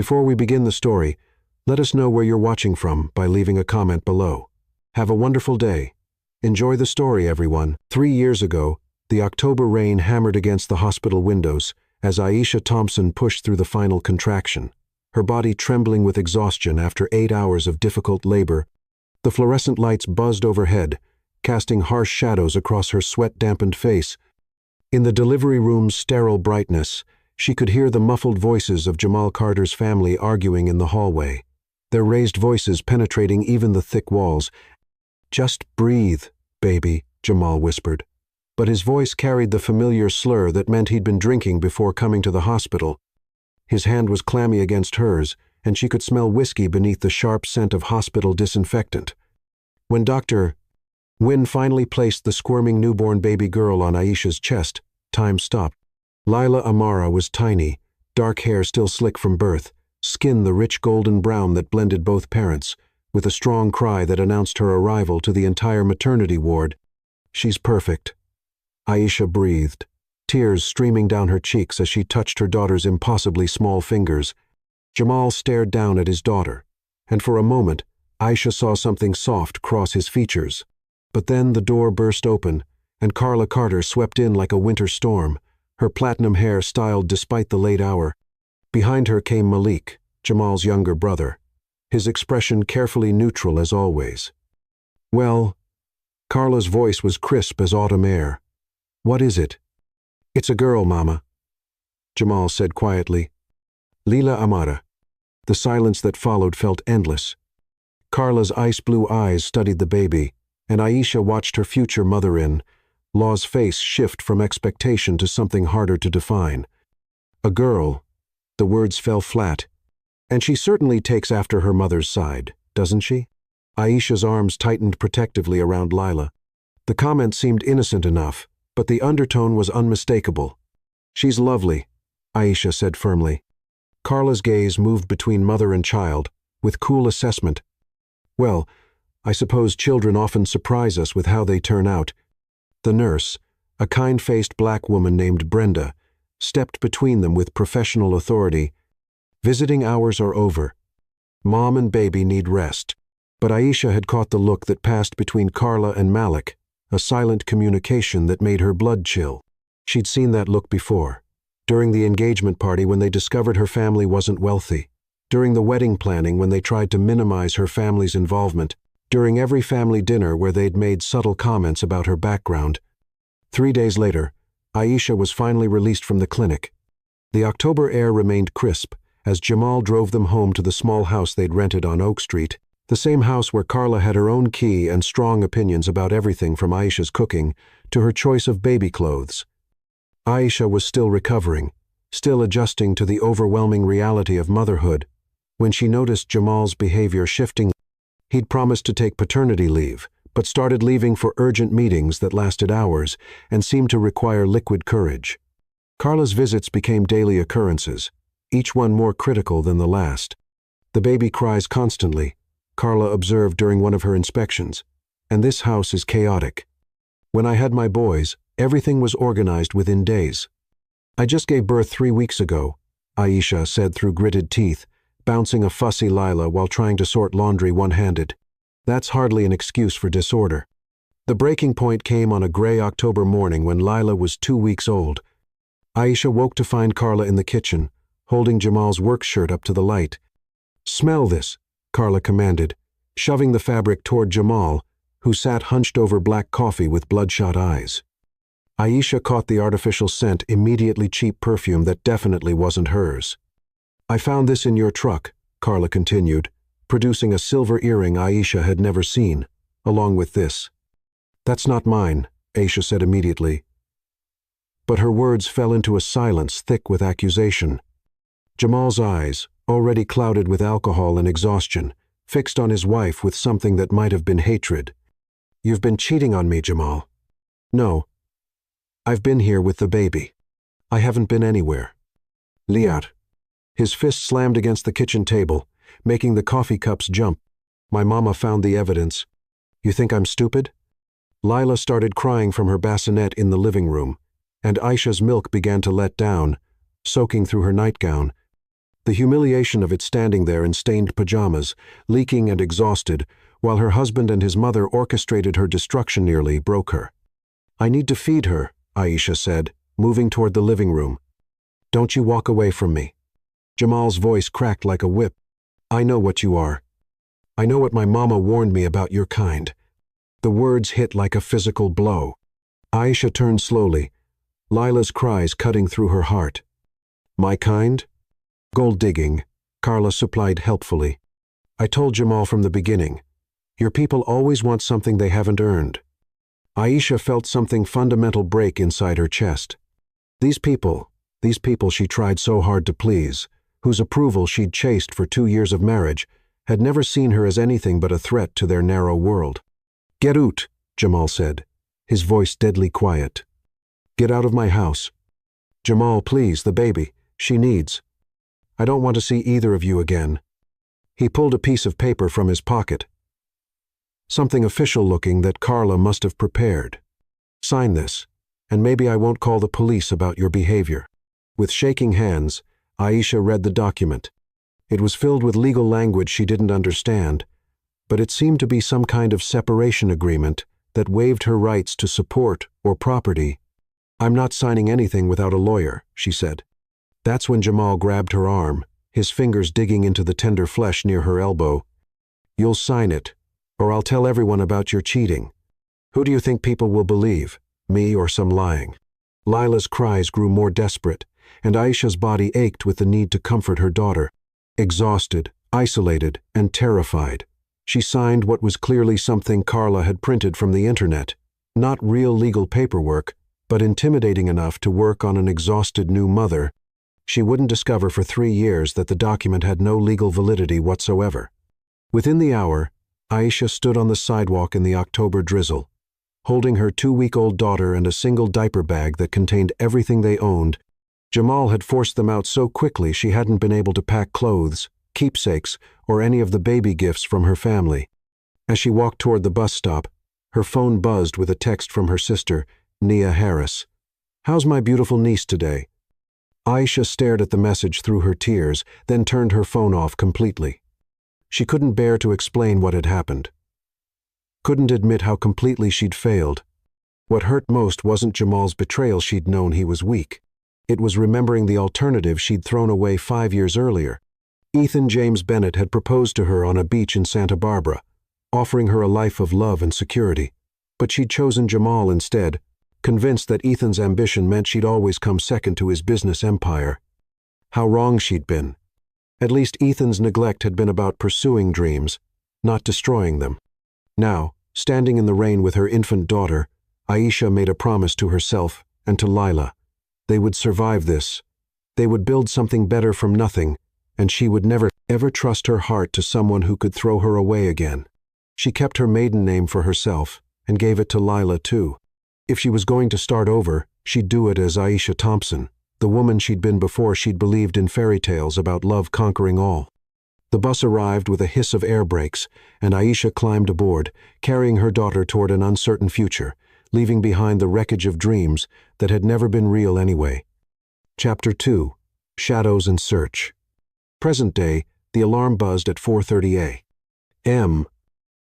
Before we begin the story, let us know where you're watching from by leaving a comment below. Have a wonderful day. Enjoy the story, everyone. 3 years ago, the October rain hammered against the hospital windows as Aisha Thompson pushed through the final contraction, her body trembling with exhaustion after 8 hours of difficult labor. The fluorescent lights buzzed overhead, casting harsh shadows across her sweat-dampened face. In the delivery room's sterile brightness, she could hear the muffled voices of Jamal Carter's family arguing in the hallway, their raised voices penetrating even the thick walls. "Just breathe, baby," Jamal whispered. But his voice carried the familiar slur that meant he'd been drinking before coming to the hospital. His hand was clammy against hers, and she could smell whiskey beneath the sharp scent of hospital disinfectant. When Dr. Wynne finally placed the squirming newborn baby girl on Aisha's chest, time stopped. Lila Amara was tiny, dark hair still slick from birth, skin the rich golden brown that blended both parents, with a strong cry that announced her arrival to the entire maternity ward. "She's perfect," Aisha breathed, tears streaming down her cheeks as she touched her daughter's impossibly small fingers. Jamal stared down at his daughter, and for a moment, Aisha saw something soft cross his features. But then the door burst open, and Carla Carter swept in like a winter storm, her platinum hair styled despite the late hour. Behind her came Malik, Jamal's younger brother, his expression carefully neutral as always. "Well," Carla's voice was crisp as autumn air. "What is it?" "It's a girl, Mama," Jamal said quietly. "Lila Amara." The silence that followed felt endless. Carla's ice-blue eyes studied the baby, and Aisha watched her future mother-in law's face shift from expectation to something harder to define. "A girl," the words fell flat. "And she certainly takes after her mother's side, doesn't she?" Aisha's arms tightened protectively around Lila. The comment seemed innocent enough, but the undertone was unmistakable. "She's lovely," Aisha said firmly. Carla's gaze moved between mother and child, with cool assessment. "Well, I suppose children often surprise us with how they turn out." The nurse, a kind-faced black woman named Brenda, stepped between them with professional authority. "Visiting hours are over. Mom and baby need rest." But Aisha had caught the look that passed between Carla and Malik, a silent communication that made her blood chill. She'd seen that look before, during the engagement party when they discovered her family wasn't wealthy, during the wedding planning when they tried to minimize her family's involvement, during every family dinner where they'd made subtle comments about her background. 3 days later, Aisha was finally released from the clinic. The October air remained crisp as Jamal drove them home to the small house they'd rented on Oak Street, the same house where Carla had her own key and strong opinions about everything from Aisha's cooking to her choice of baby clothes. Aisha was still recovering, still adjusting to the overwhelming reality of motherhood, when she noticed Jamal's behavior shifting. He'd promised to take paternity leave, but started leaving for urgent meetings that lasted hours and seemed to require liquid courage. Carla's visits became daily occurrences, each one more critical than the last. "The baby cries constantly," Carla observed during one of her inspections, "and this house is chaotic. When I had my boys, everything was organized within days." "I just gave birth 3 weeks ago," Aisha said through gritted teeth, bouncing a fussy Lila while trying to sort laundry one-handed. That's hardly an excuse for disorder. The breaking point came on a gray October morning when Lila was 2 weeks old. Aisha woke to find Carla in the kitchen, holding Jamal's work shirt up to the light. "Smell this," Carla commanded, shoving the fabric toward Jamal, who sat hunched over black coffee with bloodshot eyes. Aisha caught the artificial scent, immediately cheap perfume that definitely wasn't hers. "I found this in your truck," Carla continued, producing a silver earring Aisha had never seen, along with this. "That's not mine," Aisha said immediately. But her words fell into a silence thick with accusation. Jamal's eyes, already clouded with alcohol and exhaustion, fixed on his wife with something that might have been hatred. "You've been cheating on me, Jamal." "No. I've been here with the baby. I haven't been anywhere." "Liat." His fist slammed against the kitchen table, making the coffee cups jump. "My mama found the evidence. You think I'm stupid?" Lila started crying from her bassinet in the living room, and Aisha's milk began to let down, soaking through her nightgown. The humiliation of it standing there in stained pajamas, leaking and exhausted, while her husband and his mother orchestrated her destruction nearly broke her. "I need to feed her," Aisha said, moving toward the living room. "Don't you walk away from me." Jamal's voice cracked like a whip. "I know what you are. I know what my mama warned me about your kind." The words hit like a physical blow. Aisha turned slowly, Lila's cries cutting through her heart. "My kind?" "Gold digging," Carla supplied helpfully. "I told Jamal from the beginning. Your people always want something they haven't earned." Aisha felt something fundamental break inside her chest. These people she tried so hard to please, whose approval she'd chased for 2 years of marriage, had never seen her as anything but a threat to their narrow world. "Get out," Jamal said, his voice deadly quiet. "Get out of my house. Jamal, please, the baby. She needs. I don't want to see either of you again." He pulled a piece of paper from his pocket. Something official-looking that Carla must have prepared. "Sign this, and maybe I won't call the police about your behavior." With shaking hands, Aisha read the document. It was filled with legal language she didn't understand, but it seemed to be some kind of separation agreement that waived her rights to support or property. "I'm not signing anything without a lawyer," she said. That's when Jamal grabbed her arm, his fingers digging into the tender flesh near her elbow. "You'll sign it, or I'll tell everyone about your cheating. Who do you think people will believe, me or some lying?" Lila's cries grew more desperate, and Aisha's body ached with the need to comfort her daughter. Exhausted, isolated, and terrified, she signed what was clearly something Carla had printed from the internet. Not real legal paperwork, but intimidating enough to work on an exhausted new mother. She wouldn't discover for 3 years that the document had no legal validity whatsoever. Within the hour, Aisha stood on the sidewalk in the October drizzle, holding her 2-week-old daughter and a single diaper bag that contained everything they owned. Jamal had forced them out so quickly she hadn't been able to pack clothes, keepsakes, or any of the baby gifts from her family. As she walked toward the bus stop, her phone buzzed with a text from her sister, Nia Harris. "How's my beautiful niece today?" Aisha stared at the message through her tears, then turned her phone off completely. She couldn't bear to explain what had happened. Couldn't admit how completely she'd failed. What hurt most wasn't Jamal's betrayal. She'd known he was weak. It was remembering the alternative she'd thrown away 5 years earlier. Ethan James Bennett had proposed to her on a beach in Santa Barbara, offering her a life of love and security. But she'd chosen Jamal instead, convinced that Ethan's ambition meant she'd always come second to his business empire. How wrong she'd been. At least Ethan's neglect had been about pursuing dreams, not destroying them. Now, standing in the rain with her infant daughter, Aisha made a promise to herself and to Lila. They would survive this. They would build something better from nothing, and she would never, ever trust her heart to someone who could throw her away again. She kept her maiden name for herself and gave it to Lila too. If she was going to start over, she'd do it as Aisha Thompson, the woman she'd been before she'd believed in fairy tales about love conquering all. The bus arrived with a hiss of air brakes, and Aisha climbed aboard, carrying her daughter toward an uncertain future, leaving behind the wreckage of dreams that had never been real anyway. Chapter 2. Shadows and Search. Present day, the alarm buzzed at 4:30 a.m.,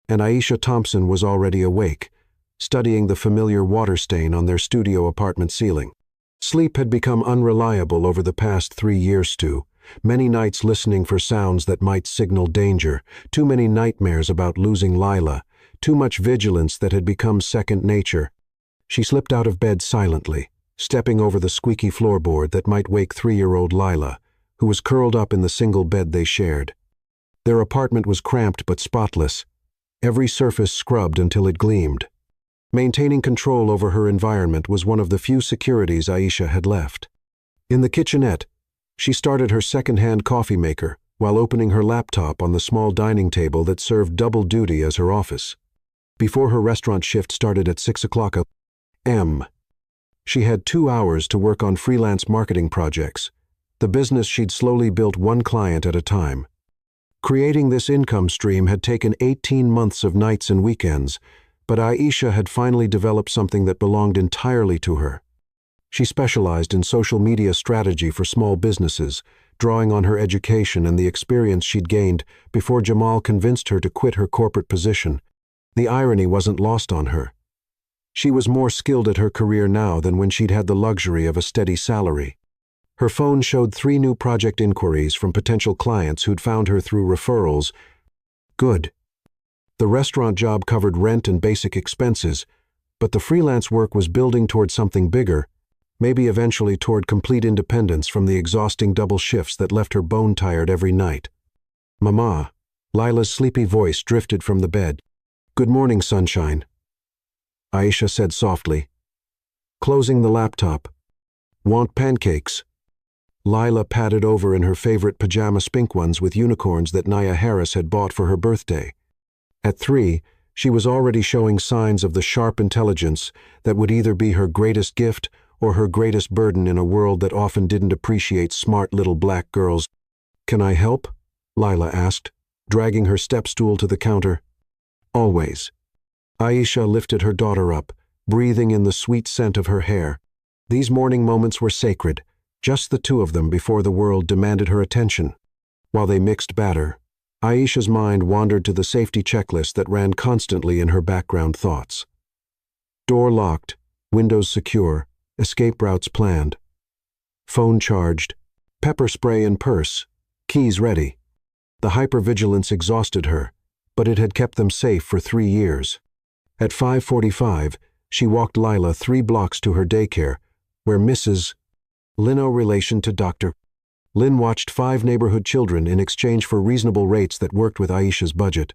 and Aisha Thompson was already awake, studying the familiar water stain on their studio apartment ceiling. Sleep had become unreliable over the past 3 years too. Many nights listening for sounds that might signal danger, too many nightmares about losing Lila, too much vigilance that had become second nature. She slipped out of bed silently, stepping over the squeaky floorboard that might wake 3-year-old Lila, who was curled up in the single bed they shared. Their apartment was cramped but spotless, every surface scrubbed until it gleamed. Maintaining control over her environment was one of the few securities Aisha had left. In the kitchenette, she started her second-hand coffee maker while opening her laptop on the small dining table that served double duty as her office. Before her restaurant shift started at 6 o'clock a.m., she had 2 hours to work on freelance marketing projects, the business she'd slowly built one client at a time. Creating this income stream had taken 18 months of nights and weekends, but Aisha had finally developed something that belonged entirely to her. She specialized in social media strategy for small businesses, drawing on her education and the experience she'd gained before Jamal convinced her to quit her corporate position. The irony wasn't lost on her. She was more skilled at her career now than when she'd had the luxury of a steady salary. Her phone showed 3 new project inquiries from potential clients who'd found her through referrals. Good. The restaurant job covered rent and basic expenses, but the freelance work was building toward something bigger, maybe eventually toward complete independence from the exhausting double shifts that left her bone-tired every night. "Mama," Lila's sleepy voice drifted from the bed. "Good morning, sunshine," Aisha said softly. Closing the laptop. "Want pancakes?" Lila padded over in her favorite pajama spink ones with unicorns that Naya Harris had bought for her birthday. At 3, she was already showing signs of the sharp intelligence that would either be her greatest gift or her greatest burden in a world that often didn't appreciate smart little black girls. "Can I help?" Lila asked, dragging her step stool to the counter. "Always." Aisha lifted her daughter up, breathing in the sweet scent of her hair. These morning moments were sacred, just the 2 of them before the world demanded her attention. While they mixed batter, Aisha's mind wandered to the safety checklist that ran constantly in her background thoughts. Door locked, windows secure, escape routes planned. Phone charged, pepper spray in purse, keys ready. The hypervigilance exhausted her, but it had kept them safe for 3 years. At 5:45, she walked Lila 3 blocks to her daycare, where Mrs. Lino relation to Dr. Lin watched 5 neighborhood children in exchange for reasonable rates that worked with Aisha's budget.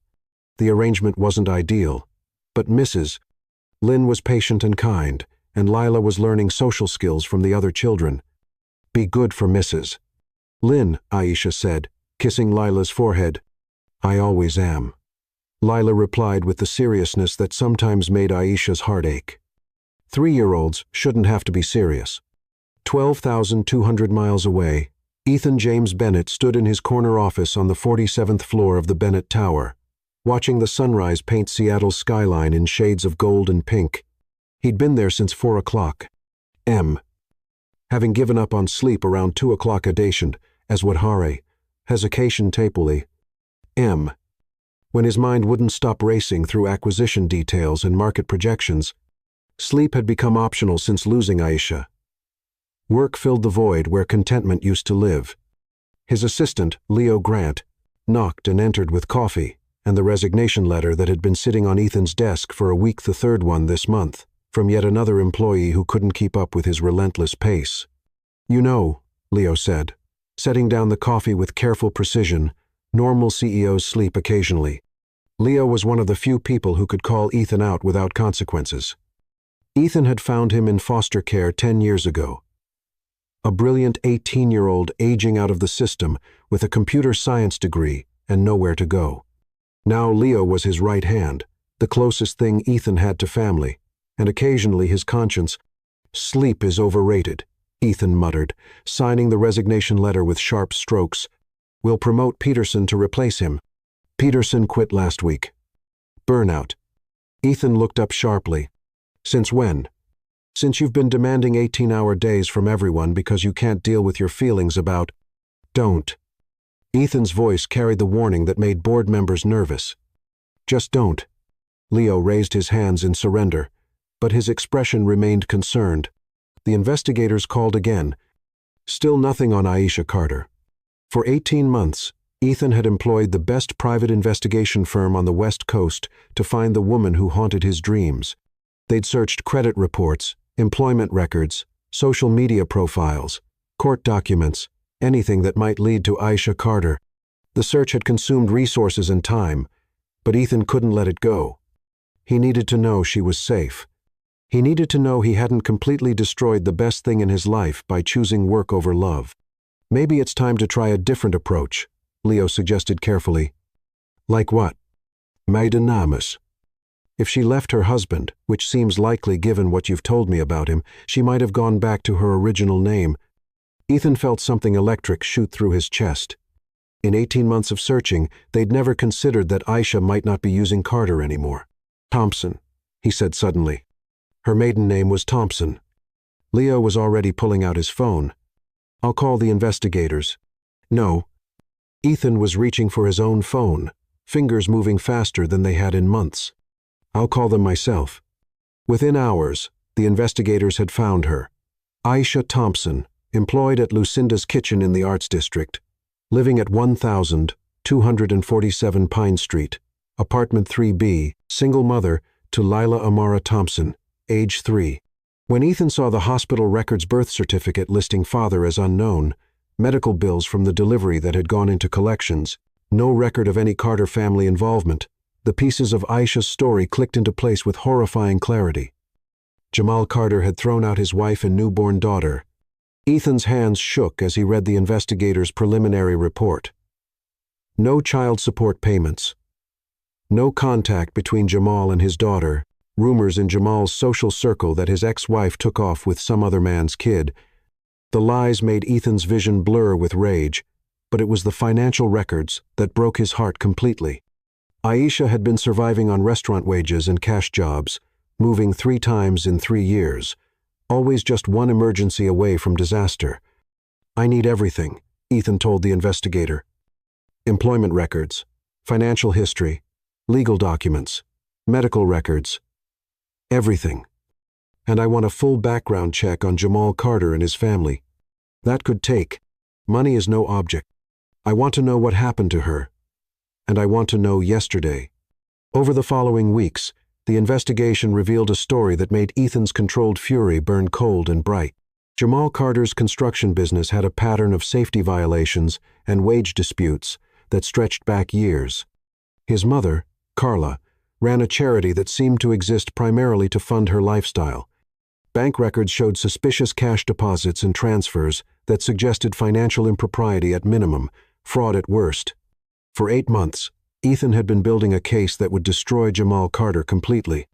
The arrangement wasn't ideal, but Mrs. Lin was patient and kind, and Lila was learning social skills from the other children. "Be good for Mrs. Lin," Aisha said, kissing Lila's forehead. "I always am." Lila replied with the seriousness that sometimes made Aisha's heart ache. 3-year-olds shouldn't have to be serious. 12,200 miles away, Ethan James Bennett stood in his corner office on the 47th floor of the Bennett Tower, watching the sunrise paint Seattle's skyline in shades of gold and pink. He'd been there since 4 o'clock. Having given up on sleep around 2 o'clock adation, as would Hare, hesitation tapuli. When his mind wouldn't stop racing through acquisition details and market projections. Sleep had become optional since losing Aisha. Work filled the void where contentment used to live. His assistant, Leo Grant, knocked and entered with coffee and the resignation letter that had been sitting on Ethan's desk for a week, the 3rd one this month, from yet another employee who couldn't keep up with his relentless pace. "You know," Leo said, setting down the coffee with careful precision, normal CEOs sleep occasionally. Leo was one of the few people who could call Ethan out without consequences. Ethan had found him in foster care 10 years ago. A brilliant 18-year-old aging out of the system with a computer science degree and nowhere to go. Now Leo was his right hand, the closest thing Ethan had to family, and occasionally his conscience. "Sleep is overrated," Ethan muttered, signing the resignation letter with sharp strokes. "We'll promote Peterson to replace him." "Peterson quit last week." "Burnout." Ethan looked up sharply. "Since when?" "Since you've been demanding 18-hour days from everyone because you can't deal with your feelings about—" "Don't." Ethan's voice carried the warning that made board members nervous. "Just don't." Leo raised his hands in surrender, but his expression remained concerned. The investigators called again. Still nothing on Aisha Carter. For 18 months, Ethan had employed the best private investigation firm on the West Coast to find the woman who haunted his dreams. They'd searched credit reports, employment records, social media profiles, court documents, anything that might lead to Aisha Carter. The search had consumed resources and time, but Ethan couldn't let it go. He needed to know she was safe. He needed to know he hadn't completely destroyed the best thing in his life by choosing work over love. "Maybe it's time to try a different approach," Leo suggested carefully. "Like what?" "Maidanamus." If she left her husband, which seems likely given what you've told me about him, she might have gone back to her original name. Ethan felt something electric shoot through his chest. In 18 months of searching, they'd never considered that Aisha might not be using Carter anymore. "Thompson," he said suddenly. Her maiden name was Thompson. Leo was already pulling out his phone. "I'll call the investigators." No. Ethan was reaching for his own phone, fingers moving faster than they had in months. I'll call them myself. Within hours, the investigators had found her. Aisha Thompson, employed at Lucinda's Kitchen in the Arts District, living at 1247 Pine Street, apartment 3B, single mother to Lila Amara Thompson, age 3. When Ethan saw the hospital record's birth certificate listing father as unknown, medical bills from the delivery that had gone into collections, no record of any Carter family involvement, the pieces of Aisha's story clicked into place with horrifying clarity. Jamal Carter had thrown out his wife and newborn daughter. Ethan's hands shook as he read the investigator's preliminary report. No child support payments. No contact between Jamal and his daughter. Rumors in Jamal's social circle that his ex-wife took off with some other man's kid. The lies made Ethan's vision blur with rage, but it was the financial records that broke his heart completely. Aisha had been surviving on restaurant wages and cash jobs, moving 3 times in 3 years, always just one emergency away from disaster. I need everything, Ethan told the investigator. Employment records, financial history, legal documents, medical records, everything. And I want a full background check on Jamal Carter and his family. That could take. Money is no object. I want to know what happened to her. And I want to know yesterday. Over the following weeks, the investigation revealed a story that made Ethan's controlled fury burn cold and bright. Jamal Carter's construction business had a pattern of safety violations and wage disputes that stretched back years. His mother, Carla, ran a charity that seemed to exist primarily to fund her lifestyle. Bank records showed suspicious cash deposits and transfers that suggested financial impropriety at minimum, fraud at worst. For 8 months, Ethan had been building a case that would destroy Jamal Carter completely.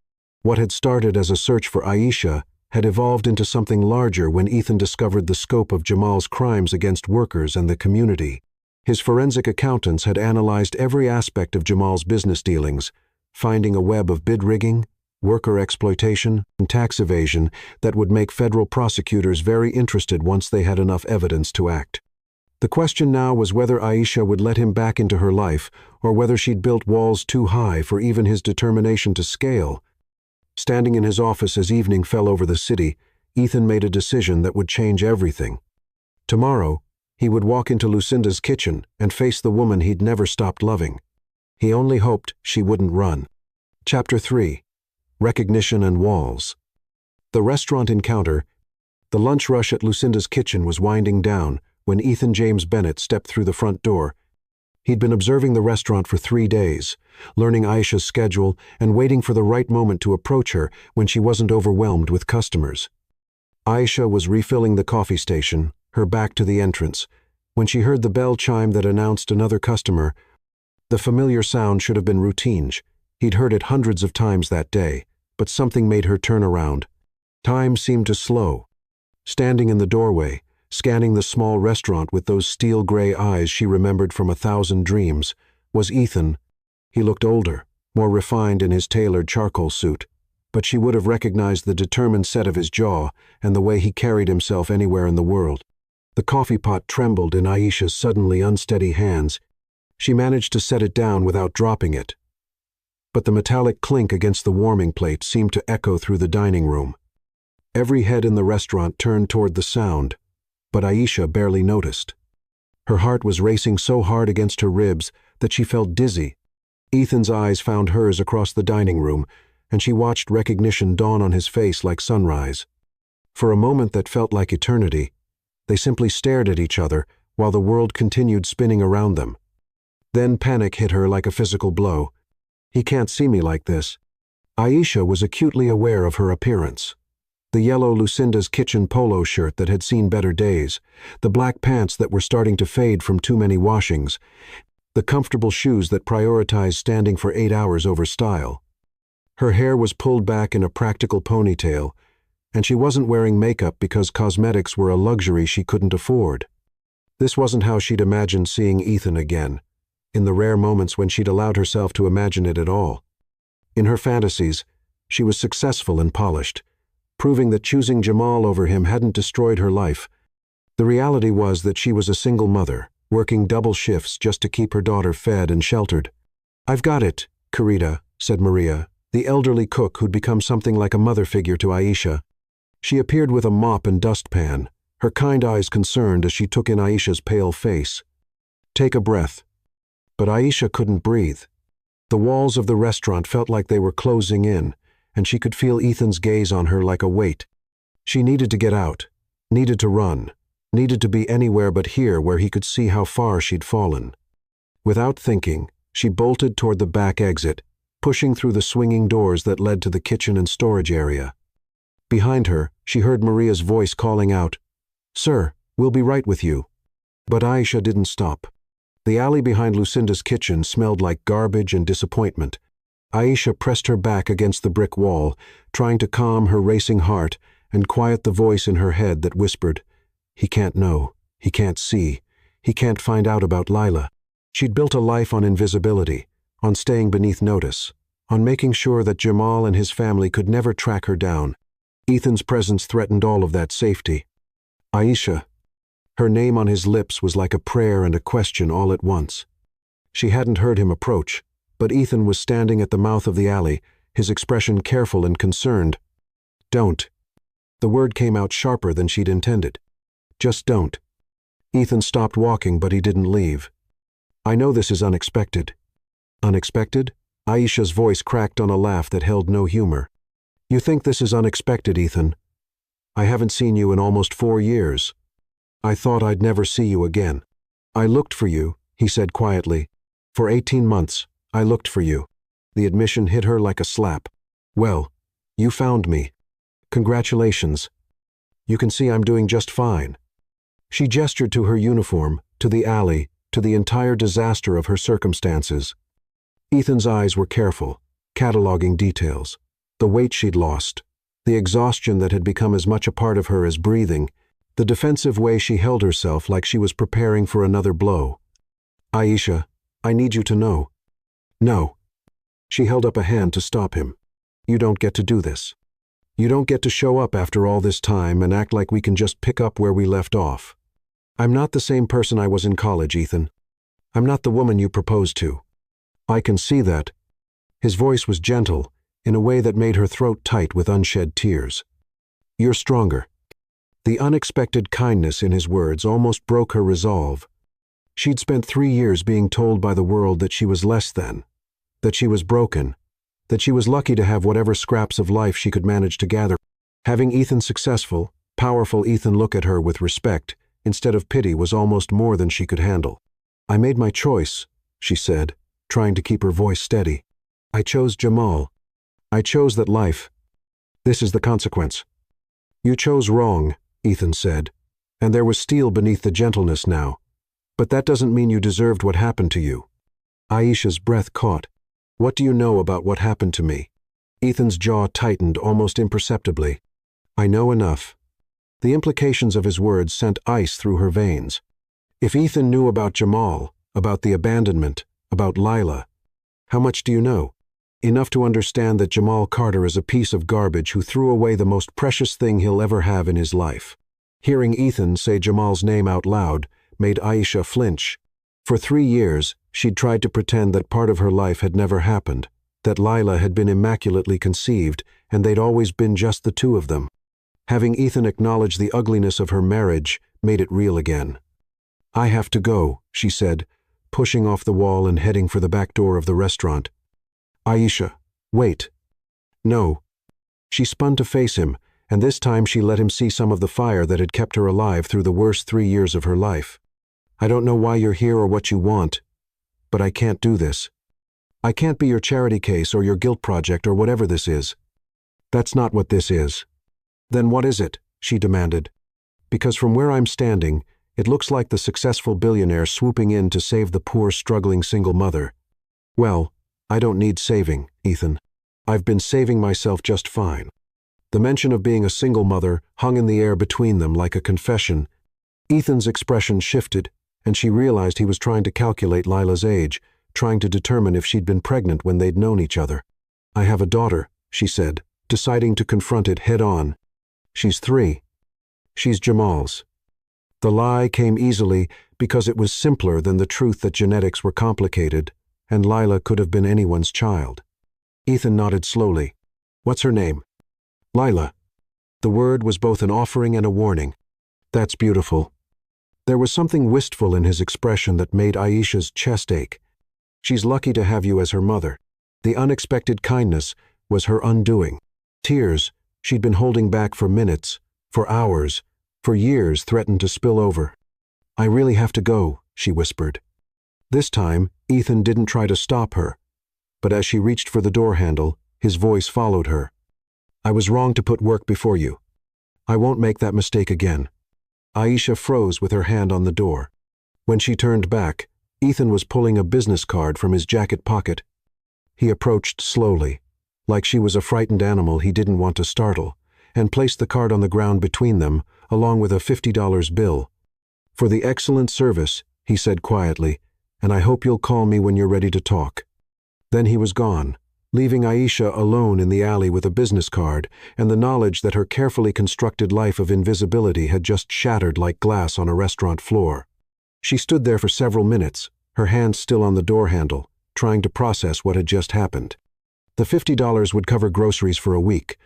What had started as a search for Aisha had evolved into something larger when Ethan discovered the scope of Jamal's crimes against workers and the community. His forensic accountants had analyzed every aspect of Jamal's business dealings, finding a web of bid rigging, worker exploitation, and tax evasion that would make federal prosecutors very interested once they had enough evidence to act. The question now was whether Aisha would let him back into her life or whether she'd built walls too high for even his determination to scale. Standing in his office as evening fell over the city, Ethan made a decision that would change everything. Tomorrow, he would walk into Lucinda's Kitchen and face the woman he'd never stopped loving. He only hoped she wouldn't run. Chapter 3. Recognition and Walls. The restaurant encounter. The lunch rush at Lucinda's Kitchen was winding down when Ethan James Bennett stepped through the front door. He'd been observing the restaurant for 3 days, learning Aisha's schedule and waiting for the right moment to approach her when she wasn't overwhelmed with customers. Aisha was refilling the coffee station, her back to the entrance, when she heard the bell chime that announced another customer. The familiar sound should have been routine. He'd heard it hundreds of times that day, but something made her turn around. Time seemed to slow. Standing in the doorway, scanning the small restaurant with those steel-gray eyes she remembered from 1,000 dreams, was Ethan. He looked older, more refined in his tailored charcoal suit, but she would have recognized the determined set of his jaw and the way he carried himself anywhere in the world. The coffee pot trembled in Aisha's suddenly unsteady hands. She managed to set it down without dropping it. But the metallic clink against the warming plate seemed to echo through the dining room. Every head in the restaurant turned toward the sound, but Aisha barely noticed. Her heart was racing so hard against her ribs that she felt dizzy. Ethan's eyes found hers across the dining room, and she watched recognition dawn on his face like sunrise. For a moment that felt like eternity, they simply stared at each other while the world continued spinning around them. Then panic hit her like a physical blow. He can't see me like this. Aisha was acutely aware of her appearance. The yellow Lucinda's Kitchen polo shirt that had seen better days, the black pants that were starting to fade from too many washings, the comfortable shoes that prioritized standing for 8 hours over style. Her hair was pulled back in a practical ponytail, and she wasn't wearing makeup because cosmetics were a luxury she couldn't afford. This wasn't how she'd imagined seeing Ethan again, in the rare moments when she'd allowed herself to imagine it at all. In her fantasies, she was successful and polished, proving that choosing Jamal over him hadn't destroyed her life. The reality was that she was a single mother, working double shifts just to keep her daughter fed and sheltered. "I've got it, Karita," said Maria, the elderly cook who'd become something like a mother figure to Aisha. She appeared with a mop and dustpan, her kind eyes concerned as she took in Aisha's pale face. "Take a breath." But Aisha couldn't breathe. The walls of the restaurant felt like they were closing in, and she could feel Ethan's gaze on her like a weight. She needed to get out, needed to run, needed to be anywhere but here where he could see how far she'd fallen. Without thinking, she bolted toward the back exit, pushing through the swinging doors that led to the kitchen and storage area. Behind her, she heard Maria's voice calling out, "Sir, we'll be right with you." But Aisha didn't stop. The alley behind Lucinda's kitchen smelled like garbage and disappointment. Aisha pressed her back against the brick wall, trying to calm her racing heart and quiet the voice in her head that whispered, "He can't know, he can't see, he can't find out about Lila." She'd built a life on invisibility, on staying beneath notice, on making sure that Jamal and his family could never track her down. Ethan's presence threatened all of that safety. "Aisha." Her name on his lips was like a prayer and a question all at once. She hadn't heard him approach, but Ethan was standing at the mouth of the alley, his expression careful and concerned. "Don't." The word came out sharper than she'd intended. "Just don't." Ethan stopped walking, but he didn't leave. "I know this is unexpected." "Unexpected?" Aisha's voice cracked on a laugh that held no humor. "You think this is unexpected, Ethan? I haven't seen you in almost 4 years. I thought I'd never see you again." "I looked for you," he said quietly. "For 18 months, I looked for you." The admission hit her like a slap. "Well, you found me. Congratulations. You can see I'm doing just fine." She gestured to her uniform, to the alley, to the entire disaster of her circumstances. Ethan's eyes were careful, cataloging details. The weight she'd lost, the exhaustion that had become as much a part of her as breathing, the defensive way she held herself like she was preparing for another blow. "Aisha, I need you to know." "No." She held up a hand to stop him. "You don't get to do this. You don't get to show up after all this time and act like we can just pick up where we left off. I'm not the same person I was in college, Ethan. I'm not the woman you proposed to. I can see that." His voice was gentle, in a way that made her throat tight with unshed tears. "You're stronger." The unexpected kindness in his words almost broke her resolve. She'd spent 3 years being told by the world that she was less than, that she was broken, that she was lucky to have whatever scraps of life she could manage to gather. Having Ethan successful, powerful Ethan look at her with respect instead of pity was almost more than she could handle. "I made my choice," she said, trying to keep her voice steady. "I chose Jamal. I chose that life. This is the consequence." "You chose wrong," Ethan said, and there was steel beneath the gentleness now. "But that doesn't mean you deserved what happened to you." Aisha's breath caught. "What do you know about what happened to me?" Ethan's jaw tightened almost imperceptibly. "I know enough." The implications of his words sent ice through her veins. If Ethan knew about Jamal, about the abandonment, about Lila, how much do you know? Enough to understand that Jamal Carter is a piece of garbage who threw away the most precious thing he'll ever have in his life. Hearing Ethan say Jamal's name out loud made Aisha flinch. For 3 years, she'd tried to pretend that part of her life had never happened, that Lila had been immaculately conceived, and they'd always been just the two of them. Having Ethan acknowledge the ugliness of her marriage made it real again. "I have to go," she said, pushing off the wall and heading for the back door of the restaurant. "Aisha, wait." "No." She spun to face him, and this time she let him see some of the fire that had kept her alive through the worst 3 years of her life. "I don't know why you're here or what you want, but I can't do this. I can't be your charity case or your guilt project or whatever this is. That's not what this is." "Then what is it?" she demanded. "Because from where I'm standing, it looks like the successful billionaire swooping in to save the poor, struggling single mother. Well, I don't need saving, Ethan. I've been saving myself just fine." The mention of being a single mother hung in the air between them like a confession. Ethan's expression shifted, and she realized he was trying to calculate Lila's age, trying to determine if she'd been pregnant when they'd known each other. "I have a daughter," she said, deciding to confront it head on. "She's 3. She's Jamal's." The lie came easily because it was simpler than the truth that genetics were complicated, and Lila could have been anyone's child. Ethan nodded slowly. "What's her name?" "Lila." The word was both an offering and a warning. "That's beautiful." There was something wistful in his expression that made Aisha's chest ache. "She's lucky to have you as her mother." The unexpected kindness was her undoing. Tears she'd been holding back for minutes, for hours, for years threatened to spill over. "I really have to go," she whispered. This time, Ethan didn't try to stop her, but as she reached for the door handle, his voice followed her. "I was wrong to put work before you. I won't make that mistake again." Aisha froze with her hand on the door. When she turned back, Ethan was pulling a business card from his jacket pocket. He approached slowly, like she was a frightened animal he didn't want to startle, and placed the card on the ground between them, along with a $50 bill. "For the excellent service," he said quietly, "and I hope you'll call me when you're ready to talk." Then he was gone, leaving Aisha alone in the alley with a business card and the knowledge that her carefully constructed life of invisibility had just shattered like glass on a restaurant floor. She stood there for several minutes, her hand still on the door handle, trying to process what had just happened. The $50 would cover groceries for a week,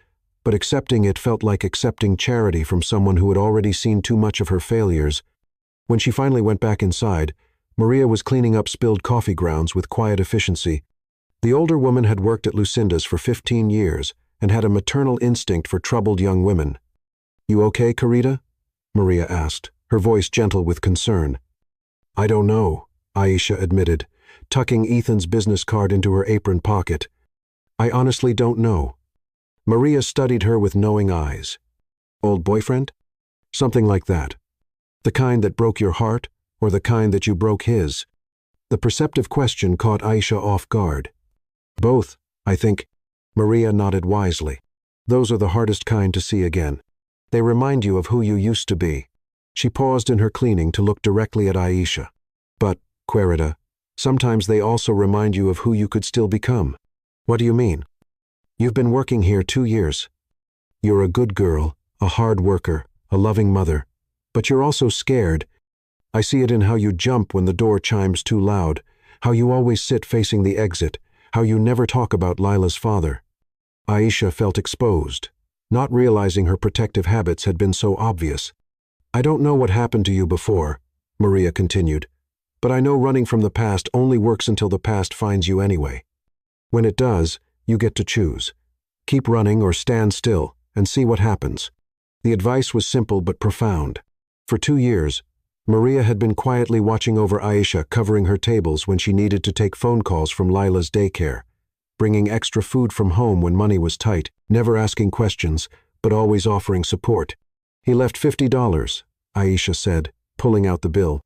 but accepting it felt like accepting charity from someone who had already seen too much of her failures. When she finally went back inside, Maria was cleaning up spilled coffee grounds with quiet efficiency. The older woman had worked at Lucinda's for 15 years and had a maternal instinct for troubled young women. "You okay, Carita?" Maria asked, her voice gentle with concern. "I don't know," Aisha admitted, tucking Ethan's business card into her apron pocket. "I honestly don't know." Maria studied her with knowing eyes. "Old boyfriend?" "Something like that." "The kind that broke your heart, or the kind that you broke his?" The perceptive question caught Aisha off guard. "Both, I think." Maria nodded wisely. "Those are the hardest kind to see again. They remind you of who you used to be." She paused in her cleaning to look directly at Aisha. "But, Querida, sometimes they also remind you of who you could still become." "What do you mean?" "You've been working here 2 years. You're a good girl, a hard worker, a loving mother, but you're also scared. I see it in how you jump when the door chimes too loud, how you always sit facing the exit, how you never talk about Lila's father." Aisha felt exposed, not realizing her protective habits had been so obvious. "I don't know what happened to you before," Maria continued, "but I know running from the past only works until the past finds you anyway. When it does, you get to choose. Keep running or stand still and see what happens." The advice was simple but profound. For 2 years, Maria had been quietly watching over Aisha, covering her tables when she needed to take phone calls from Lila's daycare, bringing extra food from home when money was tight, never asking questions, but always offering support. "He left $50, Aisha said, pulling out the bill.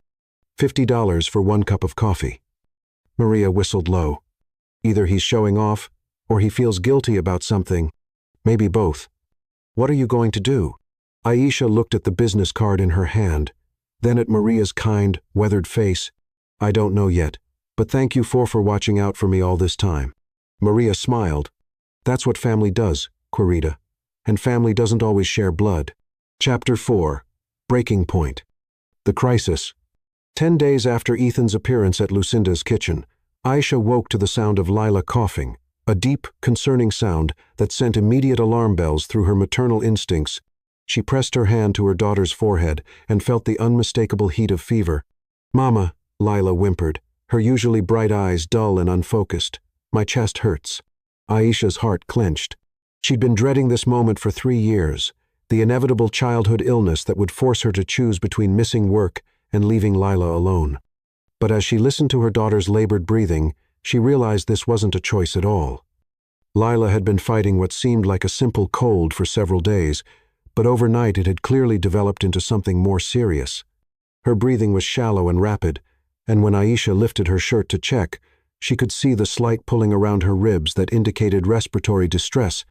$50 for 1 cup of coffee. Maria whistled low. Either he's showing off, or he feels guilty about something. Maybe both. "What are you going to do?" Aisha looked at the business card in her hand, then at Maria's kind, weathered face. "I don't know yet, but thank you for watching out for me all this time." Maria smiled. "That's what family does, Querida, and family doesn't always share blood." Chapter 4. Breaking Point. The Crisis. 10 days after Ethan's appearance at Lucinda's kitchen, Aisha woke to the sound of Lila coughing, a deep, concerning sound that sent immediate alarm bells through her maternal instincts. She pressed her hand to her daughter's forehead and felt the unmistakable heat of fever. "Mama," Lila whimpered, her usually bright eyes dull and unfocused. "My chest hurts." Aisha's heart clenched. She'd been dreading this moment for 3 years, the inevitable childhood illness that would force her to choose between missing work and leaving Lila alone. But as she listened to her daughter's labored breathing, she realized this wasn't a choice at all. Lila had been fighting what seemed like a simple cold for several days, but overnight it had clearly developed into something more serious. Her breathing was shallow and rapid, and when Aisha lifted her shirt to check, she could see the slight pulling around her ribs that indicated respiratory distress.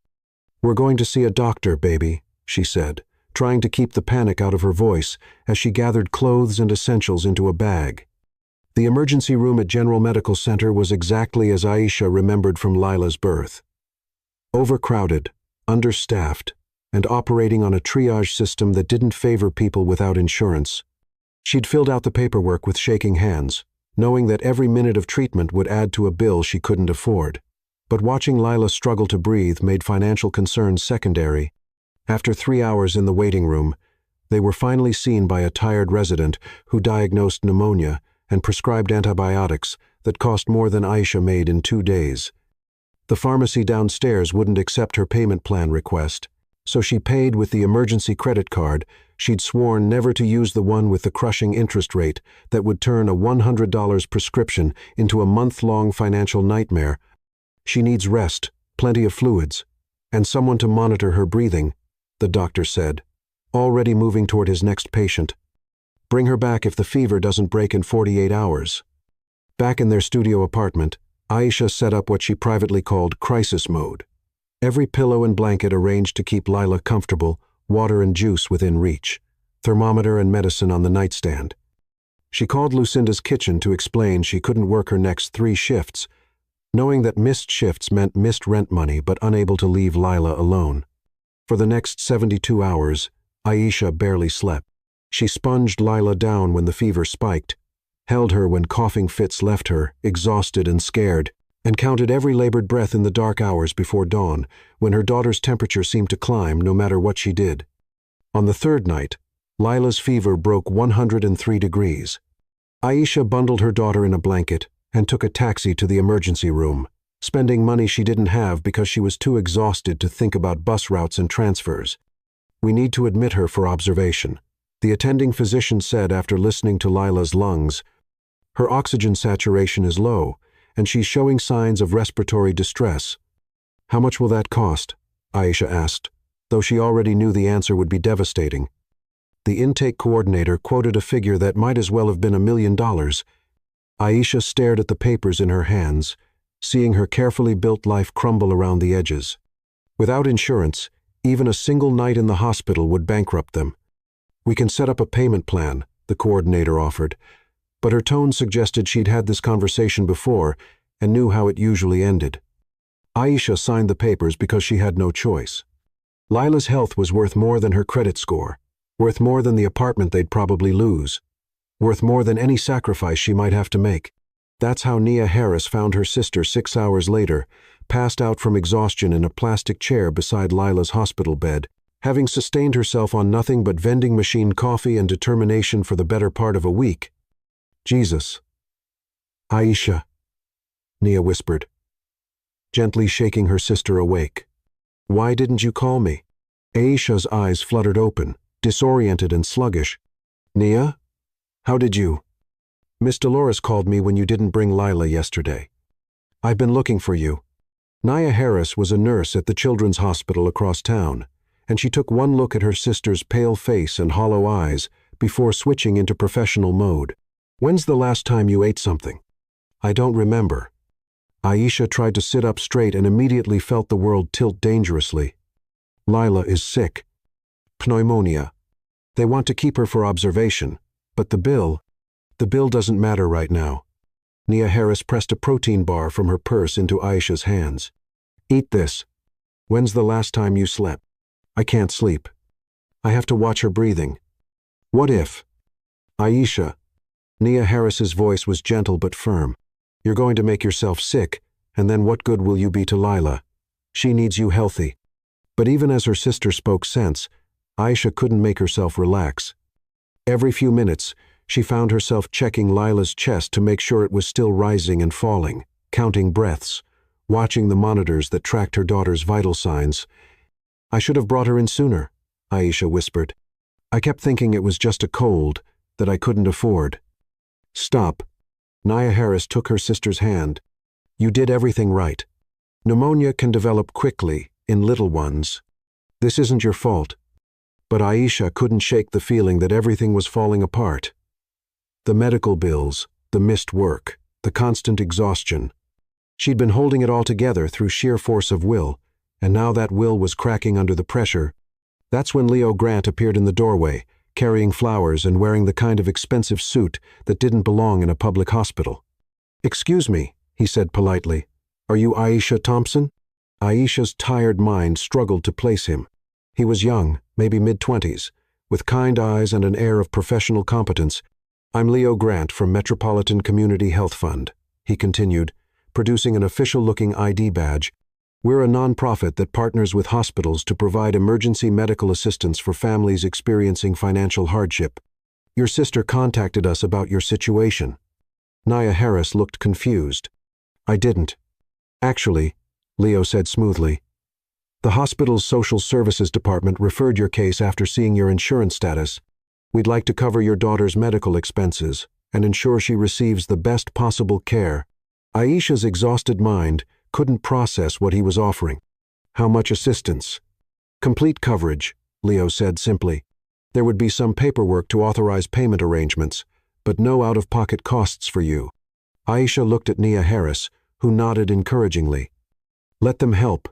"We're going to see a doctor, baby," she said, trying to keep the panic out of her voice as she gathered clothes and essentials into a bag. The emergency room at General Medical Center was exactly as Aisha remembered from Lila's birth. Overcrowded, understaffed, and operating on a triage system that didn't favor people without insurance. She'd filled out the paperwork with shaking hands, knowing that every minute of treatment would add to a bill she couldn't afford. But watching Lila struggle to breathe made financial concerns secondary. After 3 hours in the waiting room, they were finally seen by a tired resident who diagnosed pneumonia and prescribed antibiotics that cost more than Aisha made in 2 days. The pharmacy downstairs wouldn't accept her payment plan request, so she paid with the emergency credit card she'd sworn never to use, the one with the crushing interest rate that would turn a $100 prescription into a month-long financial nightmare. She needs rest, plenty of fluids, and someone to monitor her breathing, the doctor said, already moving toward his next patient. Bring her back if the fever doesn't break in 48 hours. Back in their studio apartment, Aisha set up what she privately called crisis mode. Every pillow and blanket arranged to keep Lila comfortable, water and juice within reach, thermometer and medicine on the nightstand. She called Lucinda's kitchen to explain she couldn't work her next 3 shifts, knowing that missed shifts meant missed rent money, but unable to leave Lila alone. For the next 72 hours, Aisha barely slept. She sponged Lila down when the fever spiked, held her when coughing fits left her, exhausted and scared, and counted every labored breath in the dark hours before dawn, when her daughter's temperature seemed to climb no matter what she did. On the 3rd night, Lila's fever broke 103 degrees. Aisha bundled her daughter in a blanket and took a taxi to the emergency room, spending money she didn't have because she was too exhausted to think about bus routes and transfers. "We need to admit her for observation," the attending physician said after listening to Lila's lungs. "Her oxygen saturation is low, and she's showing signs of respiratory distress." "How much will that cost?" Aisha asked, though she already knew the answer would be devastating. The intake coordinator quoted a figure that might as well have been $1 million. Aisha stared at the papers in her hands, seeing her carefully built life crumble around the edges. Without insurance, even a single night in the hospital would bankrupt them. "We can set up a payment plan," the coordinator offered, but her tone suggested she'd had this conversation before and knew how it usually ended. Aisha signed the papers because she had no choice. Lila's health was worth more than her credit score, worth more than the apartment they'd probably lose, worth more than any sacrifice she might have to make. That's how Nia Harris found her sister 6 hours later, passed out from exhaustion in a plastic chair beside Lila's hospital bed, having sustained herself on nothing but vending machine coffee and determination for the better part of a week. "Jesus." "Aisha," Nia whispered, gently shaking her sister awake. "Why didn't you call me?" Aisha's eyes fluttered open, disoriented and sluggish. "Nia? How did you?" "Miss Dolores called me when you didn't bring Lila yesterday. I've been looking for you." Nia Harris was a nurse at the children's hospital across town, and she took one look at her sister's pale face and hollow eyes before switching into professional mode. "When's the last time you ate something?" "I don't remember." Aisha tried to sit up straight and immediately felt the world tilt dangerously. "Lila is sick. Pneumonia. They want to keep her for observation, but the bill doesn't matter right now." Nia Harris pressed a protein bar from her purse into Aisha's hands. "Eat this. When's the last time you slept?" "I can't sleep. I have to watch her breathing." "What if?" "Aisha." Nia Harris's voice was gentle but firm. "You're going to make yourself sick, and then what good will you be to Lila? She needs you healthy." But even as her sister spoke sense, Aisha couldn't make herself relax. Every few minutes, she found herself checking Lila's chest to make sure it was still rising and falling, counting breaths, watching the monitors that tracked her daughter's vital signs. "I should have brought her in sooner," Aisha whispered. "I kept thinking it was just a cold that I couldn't afford." "Stop." Nia Harris took her sister's hand. "You did everything right. Pneumonia can develop quickly, in little ones. This isn't your fault." But Aisha couldn't shake the feeling that everything was falling apart. The medical bills, the missed work, the constant exhaustion. She'd been holding it all together through sheer force of will, and now that will was cracking under the pressure. That's when Leo Grant appeared in the doorway, carrying flowers and wearing the kind of expensive suit that didn't belong in a public hospital. "Excuse me," he said politely. "Are you Aisha Thompson?" Aisha's tired mind struggled to place him. He was young, maybe mid-20s, with kind eyes and an air of professional competence, I'm Leo Grant from Metropolitan Community Health Fund, he continued, producing an official-looking ID badge. We're a nonprofit that partners with hospitals to provide emergency medical assistance for families experiencing financial hardship. Your sister contacted us about your situation. Nia Harris looked confused. I didn't. Actually, Leo said smoothly. The hospital's social services department referred your case after seeing your insurance status. We'd like to cover your daughter's medical expenses and ensure she receives the best possible care. Aisha's exhausted mind couldn't process what he was offering. How much assistance? Complete coverage, Leo said simply. There would be some paperwork to authorize payment arrangements, but no out-of-pocket costs for you. Aisha looked at Nia Harris, who nodded encouragingly. Let them help,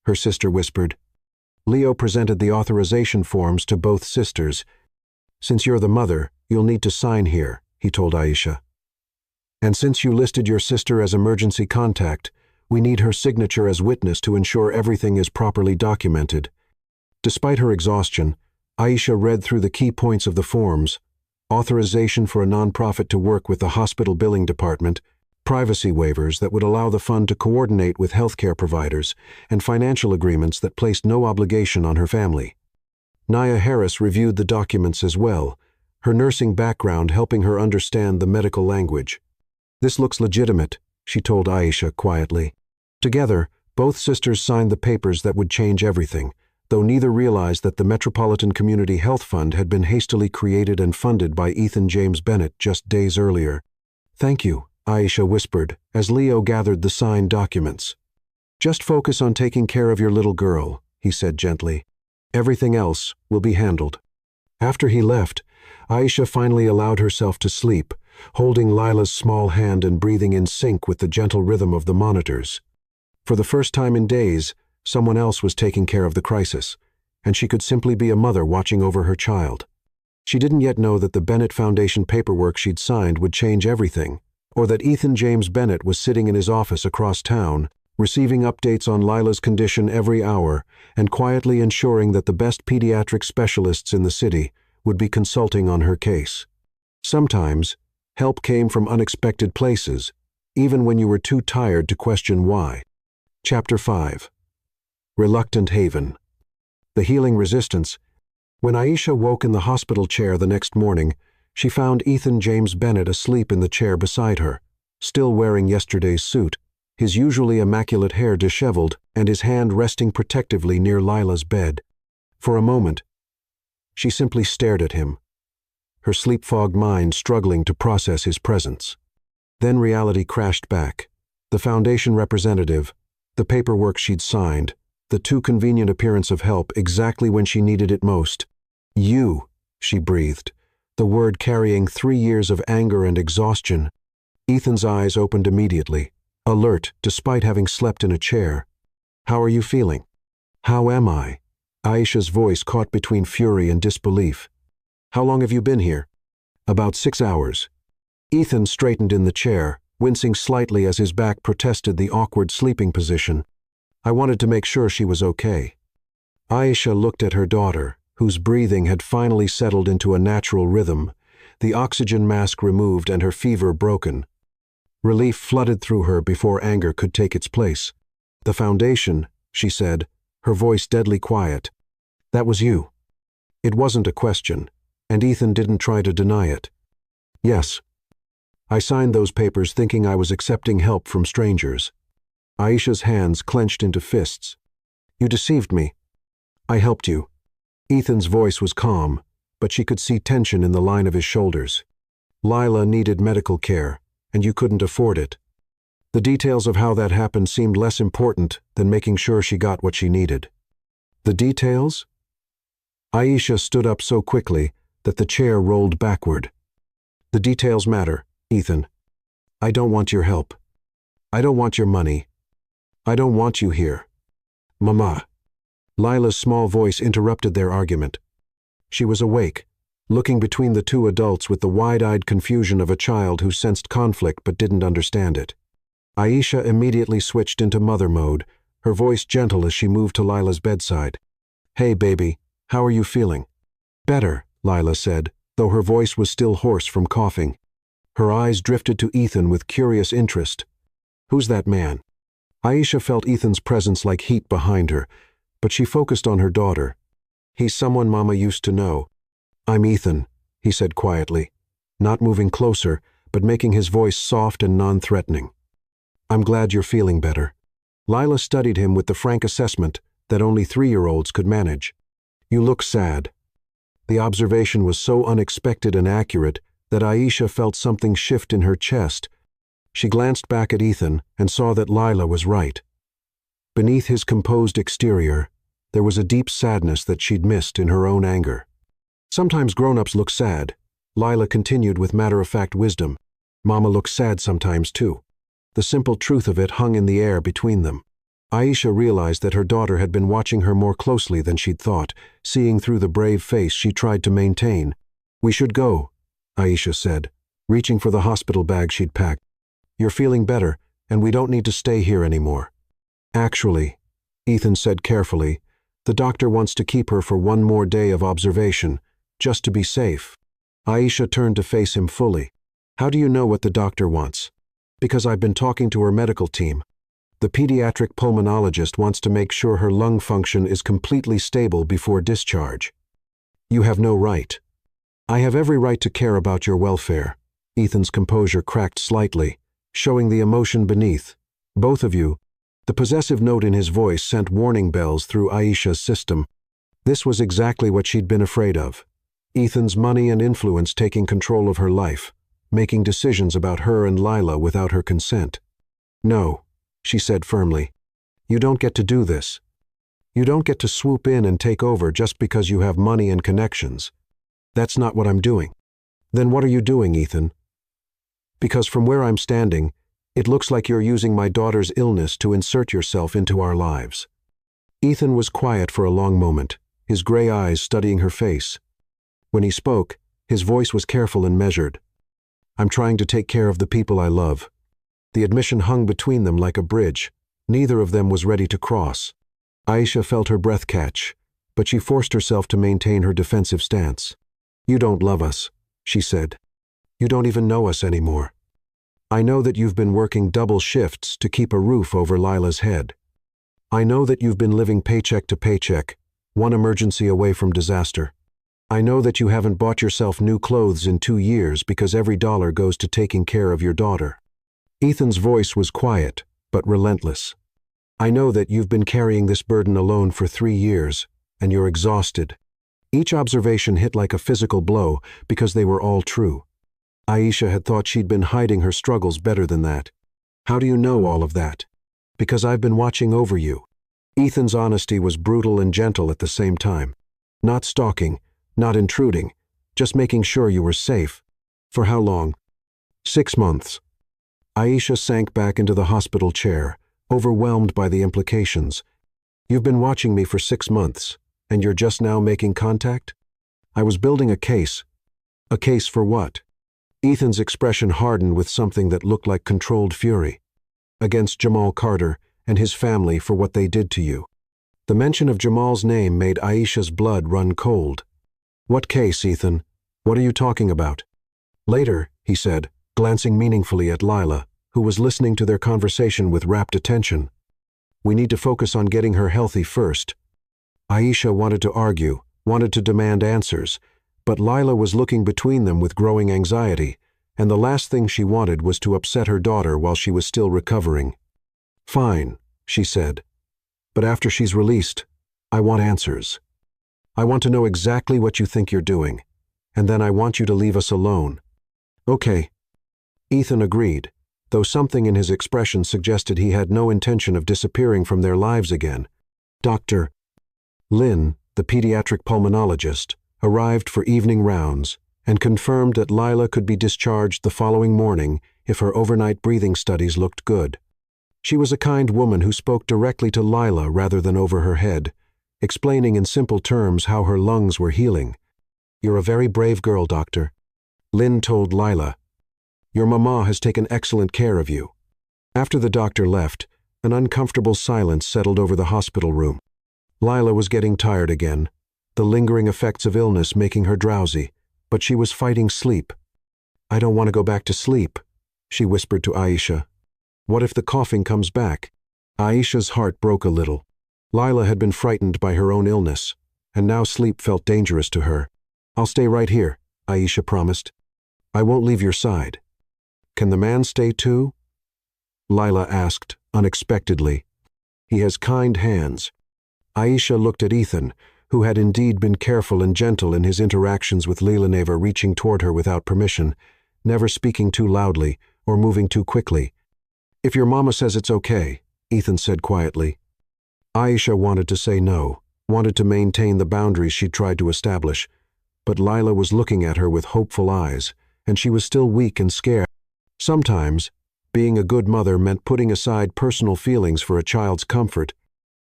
her sister whispered. Leo presented the authorization forms to both sisters. Since you're the mother, you'll need to sign here, he told Aisha. And since you listed your sister as emergency contact, we need her signature as witness to ensure everything is properly documented. Despite her exhaustion, Aisha read through the key points of the forms: authorization for a nonprofit to work with the hospital billing department, privacy waivers that would allow the fund to coordinate with healthcare providers, and financial agreements that placed no obligation on her family. Nia Harris reviewed the documents as well, her nursing background helping her understand the medical language. This looks legitimate, she told Aisha quietly. Together, both sisters signed the papers that would change everything, though neither realized that the Metropolitan Community Health Fund had been hastily created and funded by Ethan James Bennett just days earlier. Thank you, Aisha whispered as Leo gathered the signed documents. Just focus on taking care of your little girl, he said gently. Everything else will be handled. After he left, Aisha finally allowed herself to sleep, holding Lila's small hand and breathing in sync with the gentle rhythm of the monitors. For the first time in days, someone else was taking care of the crisis, and she could simply be a mother watching over her child. She didn't yet know that the Bennett Foundation paperwork she'd signed would change everything, or that Ethan James Bennett was sitting in his office across town, receiving updates on Lila's condition every hour and quietly ensuring that the best pediatric specialists in the city would be consulting on her case. Sometimes, help came from unexpected places, even when you were too tired to question why. Chapter 5. Reluctant Haven. The Healing Resistance. When Aisha woke in the hospital chair the next morning, she found Ethan James Bennett asleep in the chair beside her, still wearing yesterday's suit, his usually immaculate hair disheveled and his hand resting protectively near Lila's bed. For a moment, she simply stared at him, her sleep-fogged mind struggling to process his presence. Then reality crashed back. The Foundation representative, the paperwork she'd signed, the too convenient appearance of help exactly when she needed it most. You, she breathed, the word carrying 3 years of anger and exhaustion. Ethan's eyes opened immediately, alert despite having slept in a chair. How are you feeling? How am I? Aisha's voice caught between fury and disbelief. How long have you been here? About 6 hours. Ethan straightened in the chair, wincing slightly as his back protested the awkward sleeping position. I wanted to make sure she was okay. Aisha looked at her daughter, whose breathing had finally settled into a natural rhythm, the oxygen mask removed and her fever broken. Relief flooded through her before anger could take its place. The Foundation, she said, her voice deadly quiet. That was you. It wasn't a question, and Ethan didn't try to deny it. Yes. I signed those papers thinking I was accepting help from strangers. Aisha's hands clenched into fists. You deceived me. I helped you. Ethan's voice was calm, but she could see tension in the line of his shoulders. Lila needed medical care, and you couldn't afford it. The details of how that happened seemed less important than making sure she got what she needed. The details? Aisha stood up so quickly that the chair rolled backward. The details matter, Ethan. I don't want your help. I don't want your money. I don't want you here. Mama. Lila's small voice interrupted their argument. She was awake, looking between the two adults with the wide-eyed confusion of a child who sensed conflict but didn't understand it. Aisha immediately switched into mother mode, her voice gentle as she moved to Lila's bedside. Hey, baby, how are you feeling? Better, Lila said, though her voice was still hoarse from coughing. Her eyes drifted to Ethan with curious interest. "Who's that man?" Aisha felt Ethan's presence like heat behind her, but she focused on her daughter. "He's someone Mama used to know." "I'm Ethan," he said quietly, not moving closer, but making his voice soft and non-threatening. "I'm glad you're feeling better." Lila studied him with the frank assessment that only 3-year-olds could manage. "You look sad." The observation was so unexpected and accurate that Aisha felt something shift in her chest. She glanced back at Ethan and saw that Lila was right. Beneath his composed exterior, there was a deep sadness that she'd missed in her own anger. "Sometimes grown-ups look sad," Lila continued with matter-of-fact wisdom. "Mama looks sad sometimes too." The simple truth of it hung in the air between them. Aisha realized that her daughter had been watching her more closely than she'd thought, seeing through the brave face she tried to maintain. "We should go," Aisha said, reaching for the hospital bag she'd packed. "You're feeling better, and we don't need to stay here anymore." "Actually," Ethan said carefully, "the doctor wants to keep her for one more day of observation, just to be safe." Aisha turned to face him fully. "How do you know what the doctor wants?" "Because I've been talking to her medical team. The pediatric pulmonologist wants to make sure her lung function is completely stable before discharge." "You have no right." "I have every right to care about your welfare." Ethan's composure cracked slightly, showing the emotion beneath. "Both of you." The possessive note in his voice sent warning bells through Aisha's system. This was exactly what she'd been afraid of. Ethan's money and influence taking control of her life, making decisions about her and Lila without her consent. "No," she said firmly. "You don't get to do this. You don't get to swoop in and take over just because you have money and connections. That's not what I'm doing." "Then what are you doing, Ethan?" "Because from where I'm standing, it looks like you're using my daughter's illness to insert yourself into our lives." Ethan was quiet for a long moment, his gray eyes studying her face. When he spoke, his voice was careful and measured. "I'm trying to take care of the people I love." The admission hung between them like a bridge. Neither of them was ready to cross. Aisha felt her breath catch, but she forced herself to maintain her defensive stance. "You don't love us," she said. "You don't even know us anymore. I know that you've been working double shifts to keep a roof over Lila's head. I know that you've been living paycheck to paycheck, one emergency away from disaster. I know that you haven't bought yourself new clothes in 2 years because every dollar goes to taking care of your daughter." Ethan's voice was quiet, but relentless. "I know that you've been carrying this burden alone for 3 years, and you're exhausted." Each observation hit like a physical blow because they were all true. Aisha had thought she'd been hiding her struggles better than that. "How do you know all of that?" "Because I've been watching over you." Ethan's honesty was brutal and gentle at the same time. Not stalking, not intruding, just making sure you were safe. "For how long?" 6 months. Aisha sank back into the hospital chair, overwhelmed by the implications. "You've been watching me for 6 months, and you're just now making contact?" "I was building a case." "A case for what?" Ethan's expression hardened with something that looked like controlled fury. "Against Jamal Carter and his family for what they did to you." The mention of Jamal's name made Aisha's blood run cold. "What case, Ethan? What are you talking about?" "Later," he said, glancing meaningfully at Lila, who was listening to their conversation with rapt attention. "We need to focus on getting her healthy first." Aisha wanted to argue, wanted to demand answers, but Lila was looking between them with growing anxiety, and the last thing she wanted was to upset her daughter while she was still recovering. "Fine," she said. "But after she's released, I want answers. I want to know exactly what you think you're doing, and then I want you to leave us alone." "Okay." Ethan agreed, though something in his expression suggested he had no intention of disappearing from their lives again. Dr. Lynn, the pediatric pulmonologist, arrived for evening rounds and confirmed that Lila could be discharged the following morning if her overnight breathing studies looked good. She was a kind woman who spoke directly to Lila rather than over her head, explaining in simple terms how her lungs were healing. "You're a very brave girl, doctor," Lynn told Lila. "Your mama has taken excellent care of you." After the doctor left, an uncomfortable silence settled over the hospital room. Lila was getting tired again, the lingering effects of illness making her drowsy, but she was fighting sleep. "I don't want to go back to sleep," she whispered to Aisha. "What if the coughing comes back?" Aisha's heart broke a little. Lila had been frightened by her own illness, and now sleep felt dangerous to her. "I'll stay right here," Aisha promised. "I won't leave your side." "Can the man stay too?" Lila asked, unexpectedly. "He has kind hands." Aisha looked at Ethan, who had indeed been careful and gentle in his interactions with Leelaneva, reaching toward her without permission, never speaking too loudly or moving too quickly. "If your mama says it's okay," Ethan said quietly. Aisha wanted to say no, wanted to maintain the boundaries she'd tried to establish, but Lila was looking at her with hopeful eyes, and she was still weak and scared. Sometimes, being a good mother meant putting aside personal feelings for a child's comfort.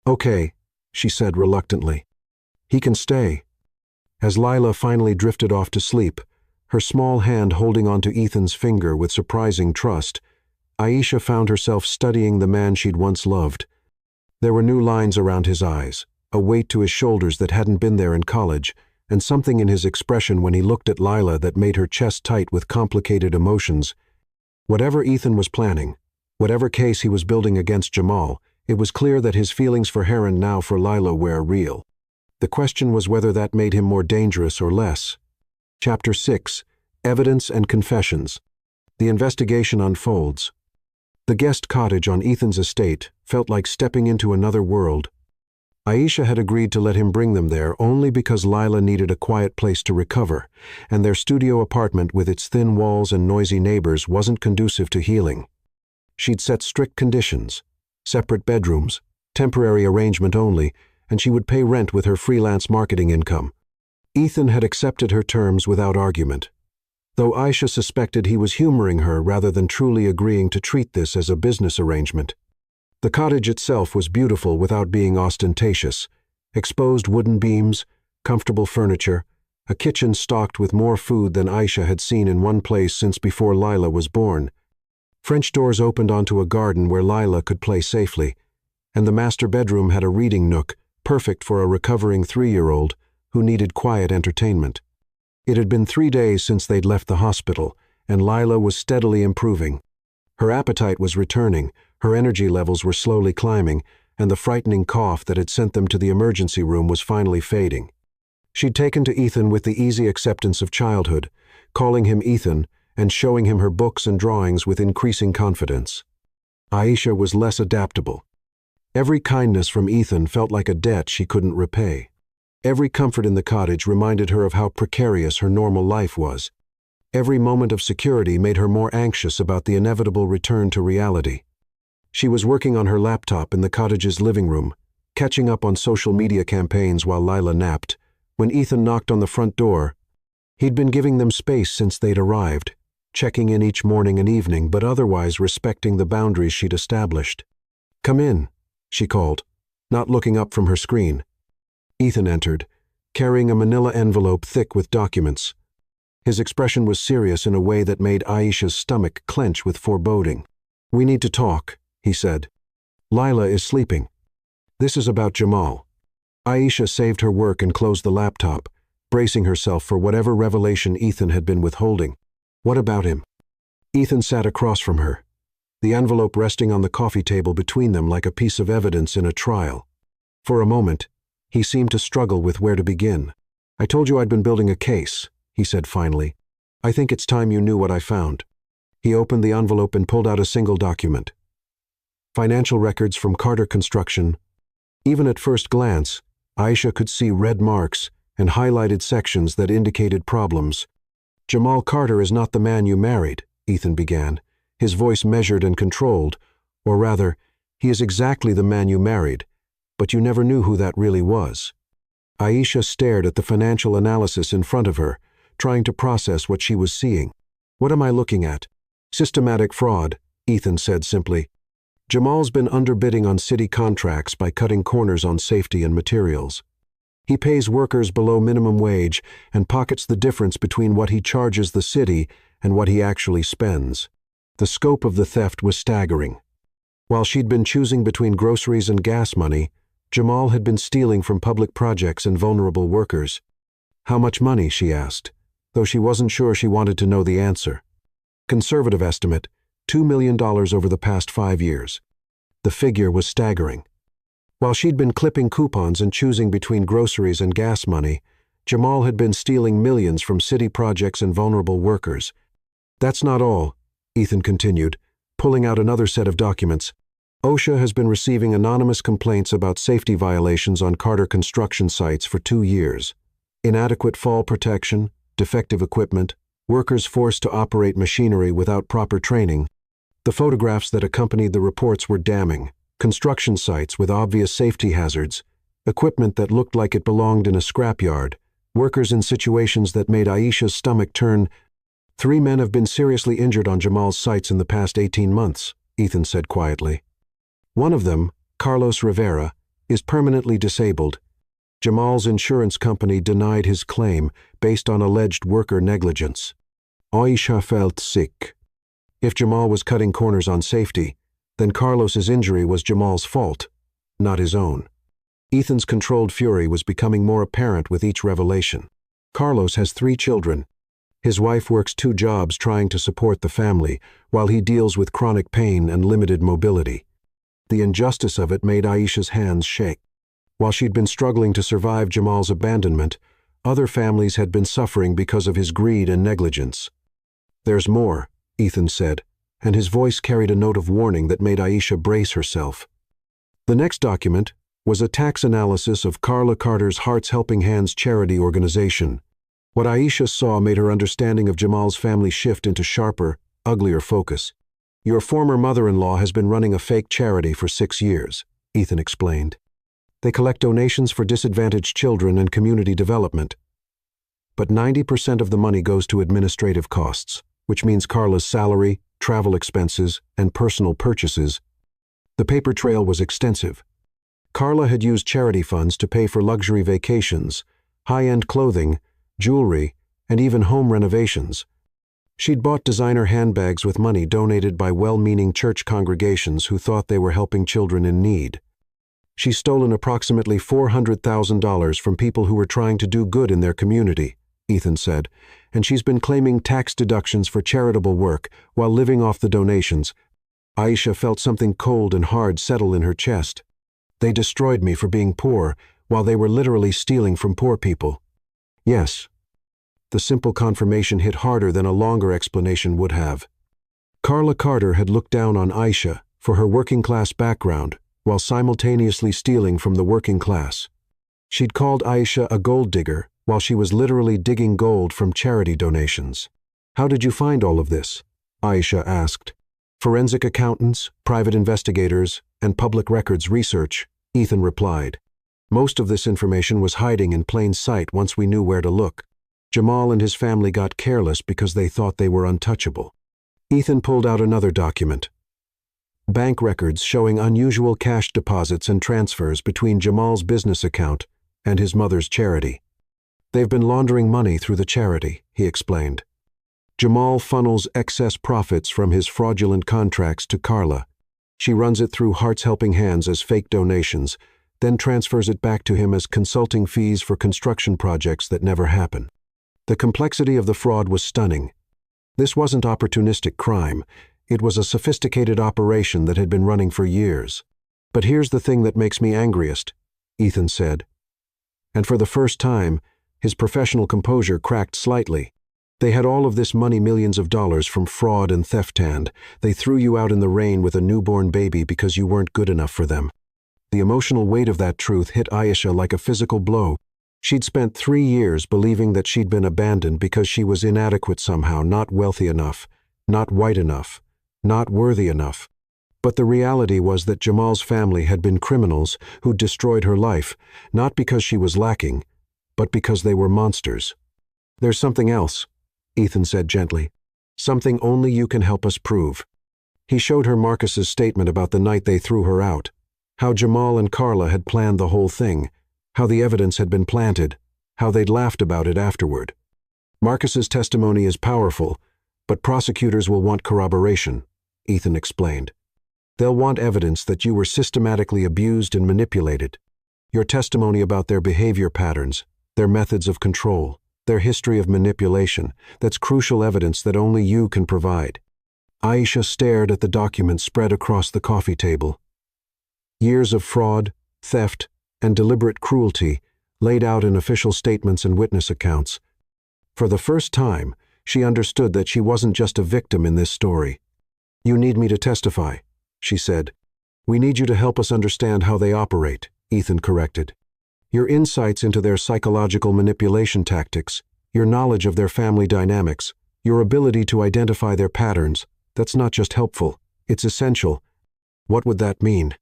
"Okay," she said reluctantly. "He can stay." As Lila finally drifted off to sleep, her small hand holding onto Ethan's finger with surprising trust, Aisha found herself studying the man she'd once loved. There were new lines around his eyes, a weight to his shoulders that hadn't been there in college, and something in his expression when he looked at Lila that made her chest tight with complicated emotions. Whatever Ethan was planning, whatever case he was building against Jamal, it was clear that his feelings for her and now for Lila were real. The question was whether that made him more dangerous or less. Chapter 6: Evidence and Confessions. The investigation unfolds. The guest cottage on Ethan's estate felt like stepping into another world. Aisha had agreed to let him bring them there only because Lila needed a quiet place to recover, and their studio apartment with its thin walls and noisy neighbors wasn't conducive to healing. She'd set strict conditions: separate bedrooms, temporary arrangement only, and she would pay rent with her freelance marketing income. Ethan had accepted her terms without argument, though Aisha suspected he was humoring her rather than truly agreeing to treat this as a business arrangement. The cottage itself was beautiful without being ostentatious: exposed wooden beams, comfortable furniture, a kitchen stocked with more food than Aisha had seen in one place since before Lila was born. French doors opened onto a garden where Lila could play safely, and the master bedroom had a reading nook, perfect for a recovering 3-year-old who needed quiet entertainment. It had been 3 days since they'd left the hospital, and Lila was steadily improving. Her appetite was returning, her energy levels were slowly climbing, and the frightening cough that had sent them to the emergency room was finally fading. She'd taken to Ethan with the easy acceptance of childhood, calling him Ethan and showing him her books and drawings with increasing confidence. Aisha was less adaptable. Every kindness from Ethan felt like a debt she couldn't repay. Every comfort in the cottage reminded her of how precarious her normal life was. Every moment of security made her more anxious about the inevitable return to reality. She was working on her laptop in the cottage's living room, catching up on social media campaigns while Lila napped, when Ethan knocked on the front door. He'd been giving them space since they'd arrived, checking in each morning and evening, but otherwise respecting the boundaries she'd established. "Come in," she called, not looking up from her screen. Ethan entered, carrying a manila envelope thick with documents. His expression was serious in a way that made Aisha's stomach clench with foreboding. "We need to talk," he said. "Lila is sleeping. This is about Jamal." Aisha saved her work and closed the laptop, bracing herself for whatever revelation Ethan had been withholding. "What about him?" Ethan sat across from her, the envelope resting on the coffee table between them like a piece of evidence in a trial. For a moment, he seemed to struggle with where to begin. "I told you I'd been building a case," he said finally. "I think it's time you knew what I found." He opened the envelope and pulled out a single document. Financial records from Carter Construction. Even at first glance, Aisha could see red marks and highlighted sections that indicated problems. "Jamal Carter is not the man you married," Ethan began, his voice measured and controlled, or rather, he is exactly the man you married, but you never knew who that really was. Aisha stared at the financial analysis in front of her, trying to process what she was seeing. "What am I looking at?" "Systematic fraud," Ethan said simply. "Jamal's been underbidding on city contracts by cutting corners on safety and materials. He pays workers below minimum wage and pockets the difference between what he charges the city and what he actually spends." The scope of the theft was staggering. While she'd been choosing between groceries and gas money, Jamal had been stealing from public projects and vulnerable workers. "How much money?" she asked. though she wasn't sure she wanted to know the answer. Conservative estimate, $2 million over the past 5 years. The figure was staggering. While she'd been clipping coupons and choosing between groceries and gas money, Jamal had been stealing millions from city projects and vulnerable workers. That's not all, Ethan continued, pulling out another set of documents. OSHA has been receiving anonymous complaints about safety violations on Carter construction sites for 2 years. Inadequate fall protection, defective equipment, workers forced to operate machinery without proper training. The photographs that accompanied the reports were damning. Construction sites with obvious safety hazards, equipment that looked like it belonged in a scrapyard, workers in situations that made Aisha's stomach turn. 3 men have been seriously injured on Jamal's sites in the past 18 months, Ethan said quietly. One of them, Carlos Rivera, is permanently disabled. Jamal's insurance company denied his claim based on alleged worker negligence. Aisha felt sick. If Jamal was cutting corners on safety, then Carlos's injury was Jamal's fault, not his own. Ethan's controlled fury was becoming more apparent with each revelation. Carlos has 3 children. His wife works 2 jobs trying to support the family, while he deals with chronic pain and limited mobility. The injustice of it made Aisha's hands shake. While she'd been struggling to survive Jamal's abandonment, other families had been suffering because of his greed and negligence. "There's more," Ethan said, and his voice carried a note of warning that made Aisha brace herself. The next document was a tax analysis of Carla Carter's Hearts Helping Hands charity organization. What Aisha saw made her understanding of Jamal's family shift into sharper, uglier focus. "Your former mother-in-law has been running a fake charity for 6 years," Ethan explained. "They collect donations for disadvantaged children and community development. But 90% of the money goes to administrative costs, which means Carla's salary, travel expenses, and personal purchases." The paper trail was extensive. Carla had used charity funds to pay for luxury vacations, high-end clothing, jewelry, and even home renovations. She'd bought designer handbags with money donated by well-meaning church congregations who thought they were helping children in need. She's stolen approximately $400,000 from people who were trying to do good in their community, Ethan said, and she's been claiming tax deductions for charitable work while living off the donations. Aisha felt something cold and hard settle in her chest. "They destroyed me for being poor, while they were literally stealing from poor people." Yes. The simple confirmation hit harder than a longer explanation would have. Carla Carter had looked down on Aisha for her working-class background while simultaneously stealing from the working class. She'd called Aisha a gold digger while she was literally digging gold from charity donations. "How did you find all of this?" Aisha asked. "Forensic accountants, private investigators, and public records research," Ethan replied. "Most of this information was hiding in plain sight once we knew where to look. Jamal and his family got careless because they thought they were untouchable." Ethan pulled out another document. Bank records showing unusual cash deposits and transfers between Jamal's business account and his mother's charity. "They've been laundering money through the charity," he explained. "Jamal funnels excess profits from his fraudulent contracts to Carla. She runs it through Hearts Helping Hands as fake donations, then transfers it back to him as consulting fees for construction projects that never happen." The complexity of the fraud was stunning. This wasn't opportunistic crime. It was a sophisticated operation that had been running for years. "But here's the thing that makes me angriest," Ethan said. And for the first time, his professional composure cracked slightly. "They had all of this money, millions of dollars from fraud and theft, and they threw you out in the rain with a newborn baby because you weren't good enough for them." The emotional weight of that truth hit Aisha like a physical blow. She'd spent 3 years believing that she'd been abandoned because she was inadequate somehow, not wealthy enough, not white enough, not worthy enough. But the reality was that Jamal's family had been criminals who'd destroyed her life, not because she was lacking, but because they were monsters. "There's something else," Ethan said gently. "Something only you can help us prove." He showed her Marcus's statement about the night they threw her out, how Jamal and Carla had planned the whole thing, how the evidence had been planted, how they'd laughed about it afterward. "Marcus's testimony is powerful, but prosecutors will want corroboration," Ethan explained. "They'll want evidence that you were systematically abused and manipulated. Your testimony about their behavior patterns, their methods of control. their history of manipulation. That's crucial evidence that only you can provide. Aisha stared at the documents spread across the coffee table. Years of fraud, theft, and deliberate cruelty laid out in official statements and witness accounts. For the first time, she understood that she wasn't just a victim in this story. "You need me to testify," she said. "We need you to help us understand how they operate," Ethan corrected. "Your insights into their psychological manipulation tactics, your knowledge of their family dynamics, your ability to identify their patterns, that's not just helpful, it's essential." "What would that mean?"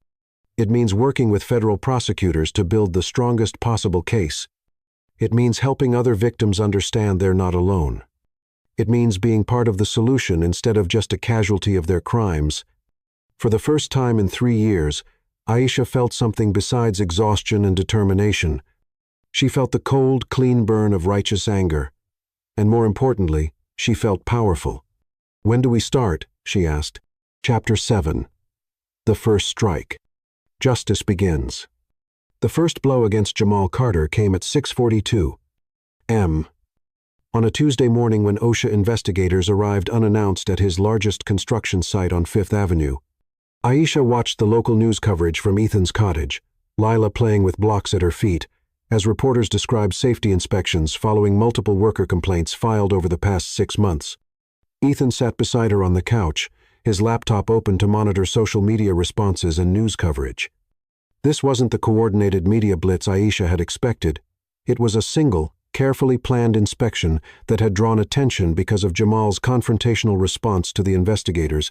"It means working with federal prosecutors to build the strongest possible case. It means helping other victims understand they're not alone. It means being part of the solution instead of just a casualty of their crimes." For the first time in 3 years, Aisha felt something besides exhaustion and determination. She felt the cold, clean burn of righteous anger. And more importantly, she felt powerful. "When do we start?" she asked. Chapter 7. The First Strike. Justice begins. The first blow against Jamal Carter came at 6:42 a.m. on a Tuesday morning when OSHA investigators arrived unannounced at his largest construction site on Fifth Avenue. Aisha watched the local news coverage from Ethan's cottage, Lila playing with blocks at her feet, as reporters described safety inspections following multiple worker complaints filed over the past 6 months. Ethan sat beside her on the couch, his laptop open to monitor social media responses and news coverage. This wasn't the coordinated media blitz Aisha had expected. It was a single, carefully planned inspection that had drawn attention because of Jamal's confrontational response to the investigators.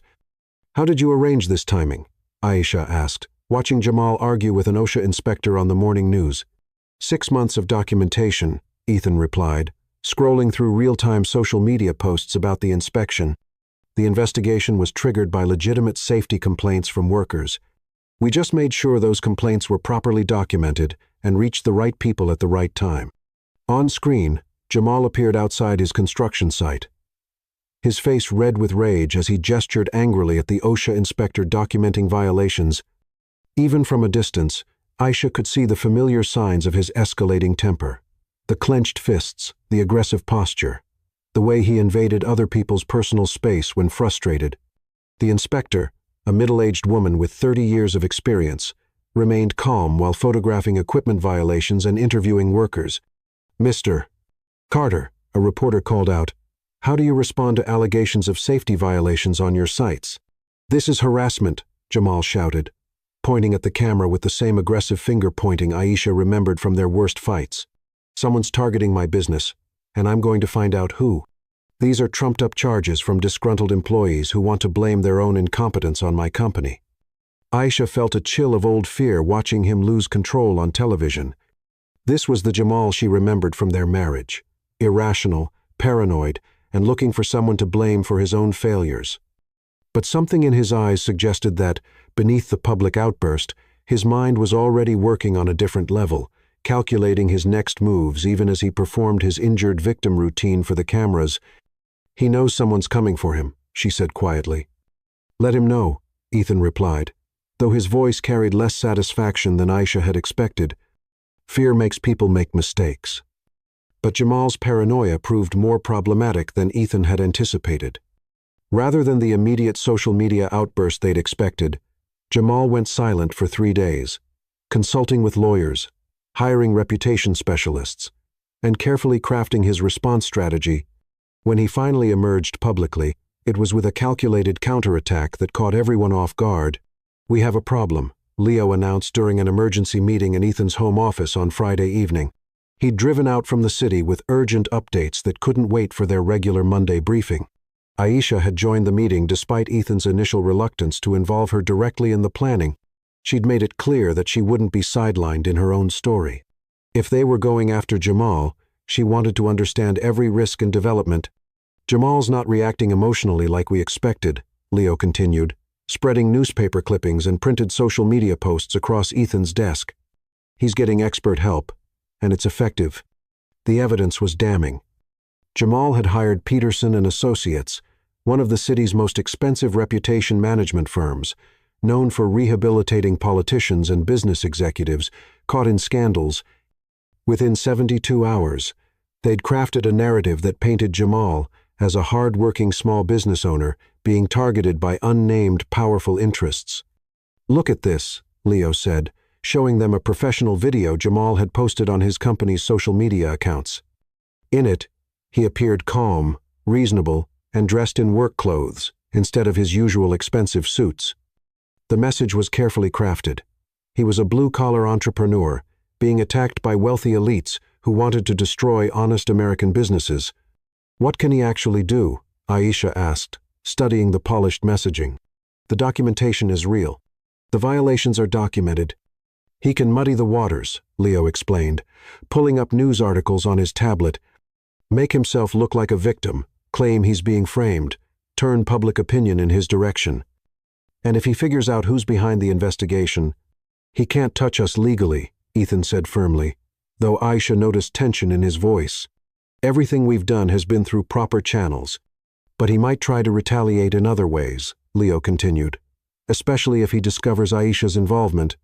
"How did you arrange this timing?" Aisha asked, watching Jamal argue with an OSHA inspector on the morning news. 6 months of documentation," Ethan replied, scrolling through real-time social media posts about the inspection. "The investigation was triggered by legitimate safety complaints from workers. We just made sure those complaints were properly documented and reached the right people at the right time." On screen, Jamal appeared outside his construction site, his face red with rage as he gestured angrily at the OSHA inspector documenting violations. Even from a distance, Aisha could see the familiar signs of his escalating temper. The clenched fists, the aggressive posture, the way he invaded other people's personal space when frustrated. The inspector, a middle-aged woman with 30 years of experience, remained calm while photographing equipment violations and interviewing workers. "Mr. Carter," a reporter called out, "how do you respond to allegations of safety violations on your sites?" "This is harassment," Jamal shouted, pointing at the camera with the same aggressive finger-pointing Aisha remembered from their worst fights. "Someone's targeting my business, and I'm going to find out who. These are trumped-up charges from disgruntled employees who want to blame their own incompetence on my company." Aisha felt a chill of old fear watching him lose control on television. This was the Jamal she remembered from their marriage, irrational, paranoid, and looking for someone to blame for his own failures. But something in his eyes suggested that, beneath the public outburst, his mind was already working on a different level, calculating his next moves even as he performed his injured victim routine for the cameras. "He knows someone's coming for him," she said quietly. "Let him know," Ethan replied, though his voice carried less satisfaction than Aisha had expected. "Fear makes people make mistakes." But Jamal's paranoia proved more problematic than Ethan had anticipated. Rather than the immediate social media outburst they'd expected, Jamal went silent for 3 days, consulting with lawyers, hiring reputation specialists, and carefully crafting his response strategy. When he finally emerged publicly, it was with a calculated counterattack that caught everyone off guard. "We have a problem," Leo announced during an emergency meeting in Ethan's home office on Friday evening. He'd driven out from the city with urgent updates that couldn't wait for their regular Monday briefing. Aisha had joined the meeting despite Ethan's initial reluctance to involve her directly in the planning. She'd made it clear that she wouldn't be sidelined in her own story. If they were going after Jamal, she wanted to understand every risk and development. "Jamal's not reacting emotionally like we expected," Leo continued, spreading newspaper clippings and printed social media posts across Ethan's desk. "He's getting expert help, and it's effective." The evidence was damning. Jamal had hired Peterson and Associates, one of the city's most expensive reputation management firms, known for rehabilitating politicians and business executives caught in scandals. Within 72 hours, They'd crafted a narrative that painted Jamal as a hard-working small business owner being targeted by unnamed powerful interests. "Look at this," Leo said, showing them a professional video Jamal had posted on his company's social media accounts. In it, he appeared calm, reasonable, and dressed in work clothes instead of his usual expensive suits. The message was carefully crafted. He was a blue-collar entrepreneur, being attacked by wealthy elites who wanted to destroy honest American businesses. "What can he actually do?" Aisha asked, studying the polished messaging. "The documentation is real. The violations are documented. He can muddy the waters," Leo explained, pulling up news articles on his tablet, make himself look like a victim, claim he's being framed, turn public opinion in his direction. "And if he figures out who's behind the investigation, he can't touch us legally," Ethan said firmly, though Aisha noticed tension in his voice. "Everything we've done has been through proper channels, but he might try to retaliate in other ways," Leo continued, "especially if he discovers Aisha's involvement.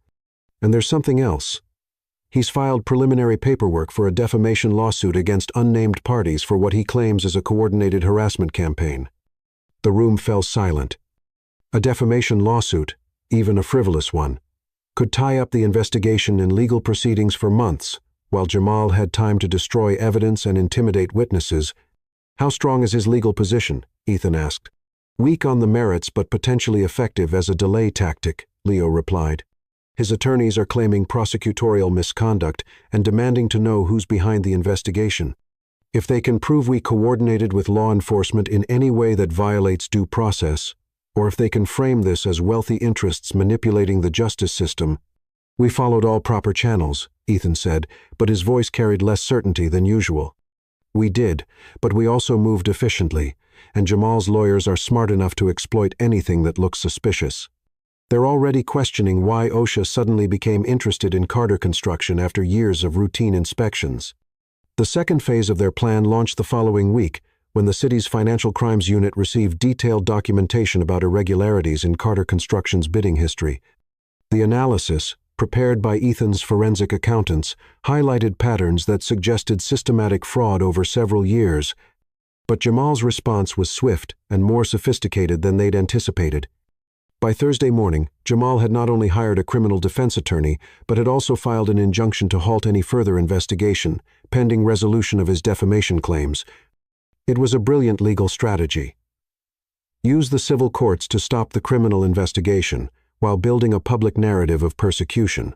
And there's something else. He's filed preliminary paperwork for a defamation lawsuit against unnamed parties for what he claims is a coordinated harassment campaign." The room fell silent. A defamation lawsuit, even a frivolous one, could tie up the investigation in legal proceedings for months, while Jamal had time to destroy evidence and intimidate witnesses. "How strong is his legal position?" Ethan asked. "Weak on the merits but potentially effective as a delay tactic," Leo replied. "His attorneys are claiming prosecutorial misconduct and demanding to know who's behind the investigation. If they can prove we coordinated with law enforcement in any way that violates due process, or if they can frame this as wealthy interests manipulating the justice system." "We followed all proper channels," Ethan said, but his voice carried less certainty than usual. "We did, but we also moved efficiently, and Jamal's lawyers are smart enough to exploit anything that looks suspicious. They're already questioning why OSHA suddenly became interested in Carter construction after years of routine inspections. The second phase of their plan launched the following week, when the city's financial crimes unit received detailed documentation about irregularities in Carter Construction's bidding history. The analysis, prepared by Ethan's forensic accountants, highlighted patterns that suggested systematic fraud over several years, but Jamal's response was swift and more sophisticated than they'd anticipated. By Thursday morning, Jamal had not only hired a criminal defense attorney, but had also filed an injunction to halt any further investigation, pending resolution of his defamation claims. It was a brilliant legal strategy. Use the civil courts to stop the criminal investigation, while building a public narrative of persecution.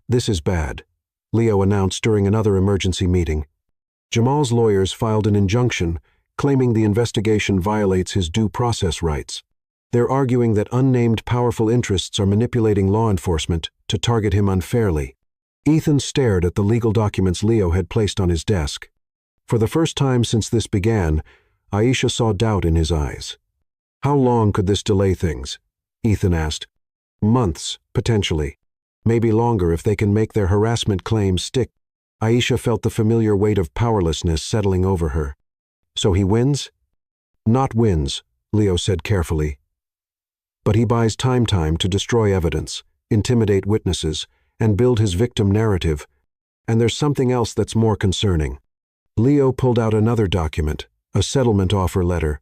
"This is bad," Leo announced during another emergency meeting. Jamal's lawyers filed an injunction, claiming the investigation violates his due process rights. They're arguing that unnamed powerful interests are manipulating law enforcement to target him unfairly. Ethan stared at the legal documents Leo had placed on his desk. For the first time since this began, Aisha saw doubt in his eyes. "How long could this delay things?" Ethan asked. "Months, potentially. Maybe longer if they can make their harassment claims stick." Aisha felt the familiar weight of powerlessness settling over her. "So he wins?" "Not wins," Leo said carefully. "But he buys time to destroy evidence, intimidate witnesses, and build his victim narrative. And there's something else that's more concerning." Leo pulled out another document, a settlement offer letter.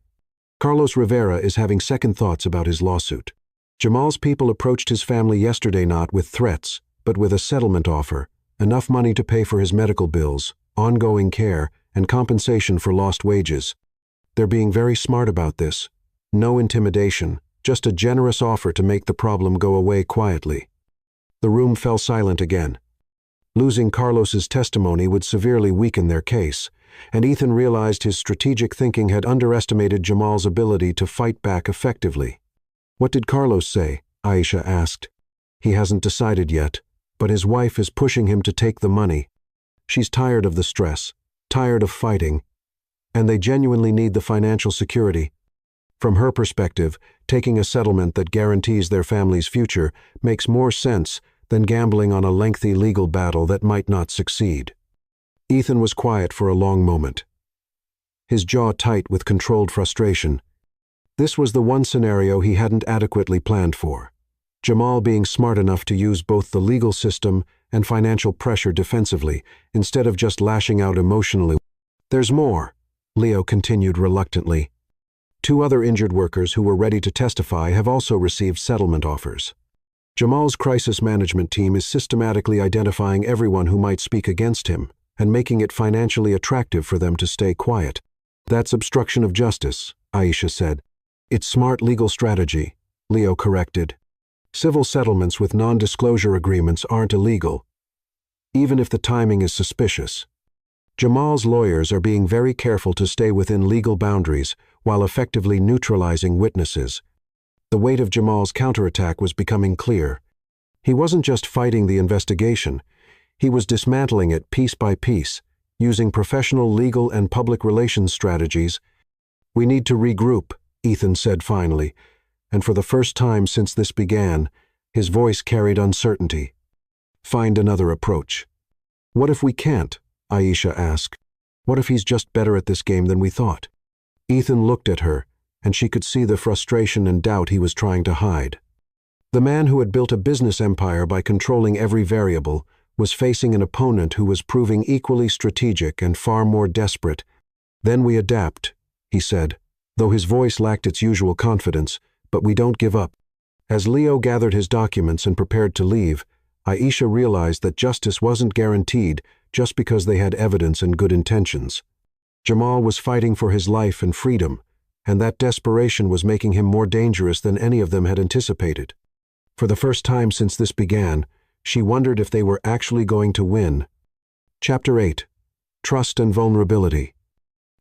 "Carlos Rivera is having second thoughts about his lawsuit. Jamal's people approached his family yesterday not with threats, but with a settlement offer, enough money to pay for his medical bills, ongoing care, and compensation for lost wages. They're being very smart about this. No intimidation, just a generous offer to make the problem go away quietly." The room fell silent again. Losing Carlos's testimony would severely weaken their case, and Ethan realized his strategic thinking had underestimated Jamal's ability to fight back effectively. "What did Carlos say?" Aisha asked. "He hasn't decided yet, but his wife is pushing him to take the money. She's tired of the stress, tired of fighting, and they genuinely need the financial security. From her perspective, taking a settlement that guarantees their family's future makes more sense than gambling on a lengthy legal battle that might not succeed." Ethan was quiet for a long moment, his jaw tight with controlled frustration. This was the one scenario he hadn't adequately planned for. Jamal being smart enough to use both the legal system and financial pressure defensively, instead of just lashing out emotionally. There's more, Leo continued reluctantly. 2 other injured workers who were ready to testify have also received settlement offers. Jamal's crisis management team is systematically identifying everyone who might speak against him and making it financially attractive for them to stay quiet. That's obstruction of justice, Aisha said. It's smart legal strategy, Leo corrected. Civil settlements with non-disclosure agreements aren't illegal, even if the timing is suspicious. Jamal's lawyers are being very careful to stay within legal boundaries while effectively neutralizing witnesses. The weight of Jamal's counterattack was becoming clear. He wasn't just fighting the investigation, he was dismantling it piece by piece, using professional legal and public relations strategies. We need to regroup, Ethan said finally, and for the first time since this began, his voice carried uncertainty. Find another approach. What if we can't? Aisha asked. What if he's just better at this game than we thought? Ethan looked at her, and she could see the frustration and doubt he was trying to hide. The man who had built a business empire by controlling every variable was facing an opponent who was proving equally strategic and far more desperate. Then we adapt, he said, though his voice lacked its usual confidence, but we don't give up. As Leo gathered his documents and prepared to leave, Aisha realized that justice wasn't guaranteed just because they had evidence and good intentions. Jamal was fighting for his life and freedom, and that desperation was making him more dangerous than any of them had anticipated. For the first time since this began, she wondered if they were actually going to win. Chapter 8. Trust and Vulnerability.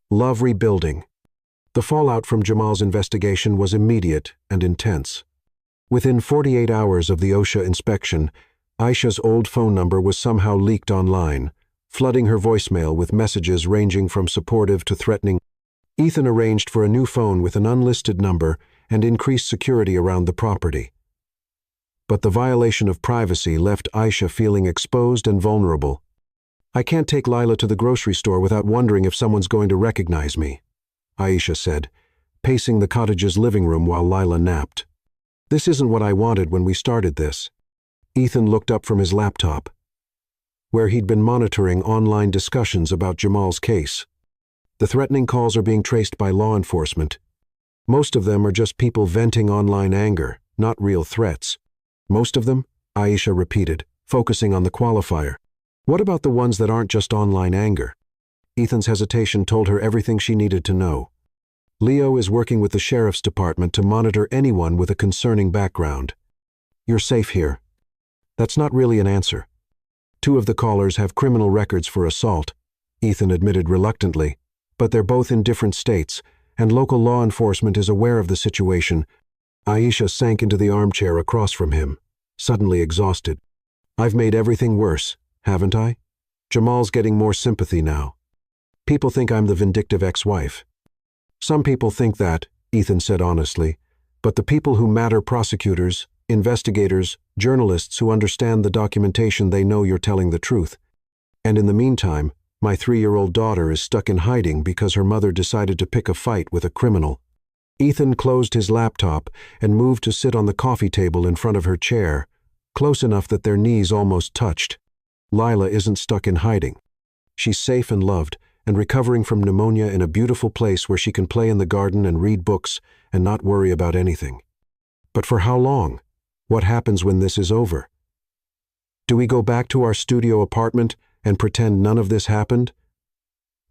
Love Rebuilding. The fallout from Jamal's investigation was immediate and intense. Within 48 hours of the OSHA inspection, Aisha's old phone number was somehow leaked online, flooding her voicemail with messages ranging from supportive to threatening. Ethan arranged for a new phone with an unlisted number and increased security around the property. But the violation of privacy left Aisha feeling exposed and vulnerable. I can't take Lila to the grocery store without wondering if someone's going to recognize me, Aisha said, pacing the cottage's living room while Lila napped. This isn't what I wanted when we started this. Ethan looked up from his laptop, where he'd been monitoring online discussions about Jamal's case. The threatening calls are being traced by law enforcement. Most of them are just people venting online anger, not real threats. Most of them? Aisha repeated, focusing on the qualifier. What about the ones that aren't just online anger? Ethan's hesitation told her everything she needed to know. Leo is working with the sheriff's department to monitor anyone with a concerning background. You're safe here. That's not really an answer. 2 of the callers have criminal records for assault, Ethan admitted reluctantly, but they're both in different states, and local law enforcement is aware of the situation. Aisha sank into the armchair across from him, suddenly exhausted. I've made everything worse, haven't I? Jamal's getting more sympathy now. People think I'm the vindictive ex-wife. Some people think that, Ethan said honestly, but the people who matter, prosecutors, investigators, journalists who understand the documentation, they know you're telling the truth. And in the meantime, my 3-year-old daughter is stuck in hiding because her mother decided to pick a fight with a criminal. Ethan closed his laptop and moved to sit on the coffee table in front of her chair, close enough that their knees almost touched. Lila isn't stuck in hiding. She's safe and loved, and recovering from pneumonia in a beautiful place where she can play in the garden and read books and not worry about anything. But for how long? What happens when this is over? Do we go back to our studio apartment and pretend none of this happened?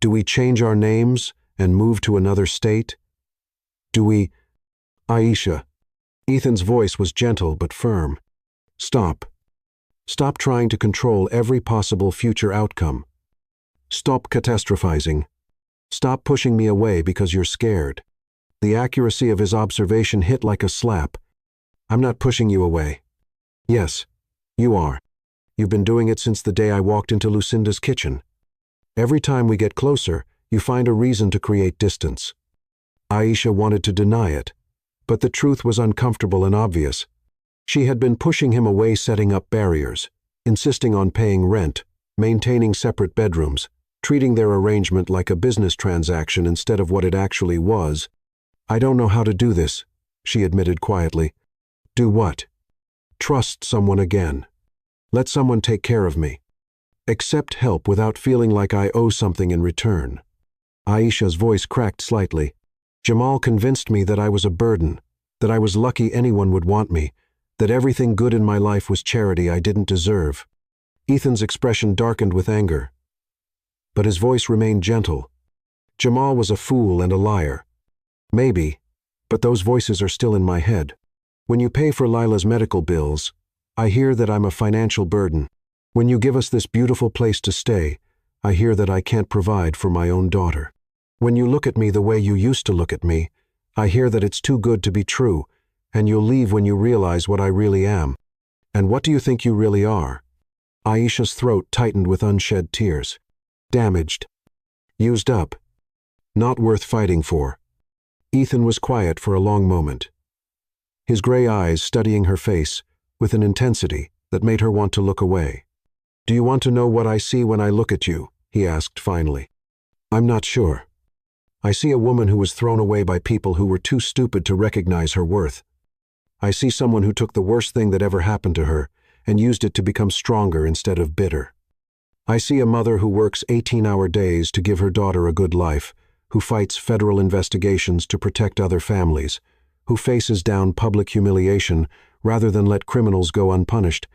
Do we change our names and move to another state? Do we... Aisha. Ethan's voice was gentle but firm. Stop. Stop trying to control every possible future outcome. Stop catastrophizing. Stop pushing me away because you're scared. The accuracy of his observation hit like a slap. I'm not pushing you away. Yes, you are. You've been doing it since the day I walked into Lucinda's kitchen. Every time we get closer, you find a reason to create distance. Aisha wanted to deny it, but the truth was uncomfortable and obvious. She had been pushing him away, setting up barriers, insisting on paying rent, maintaining separate bedrooms, treating their arrangement like a business transaction instead of what it actually was. I don't know how to do this, she admitted quietly. Do what? Trust someone again. Let someone take care of me. Accept help without feeling like I owe something in return. Aisha's voice cracked slightly. Jamal convinced me that I was a burden, that I was lucky anyone would want me, that everything good in my life was charity I didn't deserve. Ethan's expression darkened with anger, but his voice remained gentle. Jamal was a fool and a liar. Maybe, but those voices are still in my head. When you pay for Lila's medical bills, I hear that I'm a financial burden. When you give us this beautiful place to stay, I hear that I can't provide for my own daughter. When you look at me the way you used to look at me, I hear that it's too good to be true, and you'll leave when you realize what I really am. And what do you think you really are? Aisha's throat tightened with unshed tears. Damaged. Used up. Not worth fighting for. Ethan was quiet for a long moment, his gray eyes studying her face with an intensity that made her want to look away. "Do you want to know what I see when I look at you?" he asked finally. "I'm not sure. I see a woman who was thrown away by people who were too stupid to recognize her worth. I see someone who took the worst thing that ever happened to her and used it to become stronger instead of bitter. I see a mother who works 18-hour days to give her daughter a good life, who fights federal investigations to protect other families, who faces down public humiliation rather than let criminals go unpunished."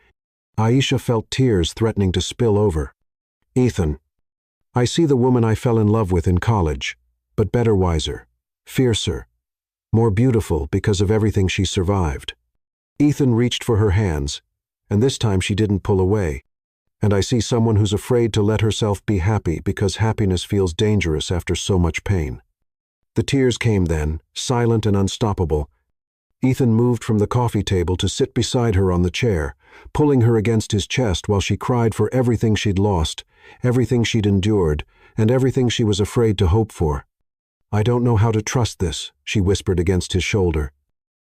Aisha felt tears threatening to spill over. "Ethan, I see the woman I fell in love with in college, but better, wiser, fiercer, more beautiful because of everything she survived." Ethan reached for her hands, and this time she didn't pull away. "And I see someone who's afraid to let herself be happy because happiness feels dangerous after so much pain." The tears came then, silent and unstoppable. Ethan moved from the coffee table to sit beside her on the chair, pulling her against his chest while she cried for everything she'd lost, everything she'd endured, and everything she was afraid to hope for. "I don't know how to trust this," she whispered against his shoulder.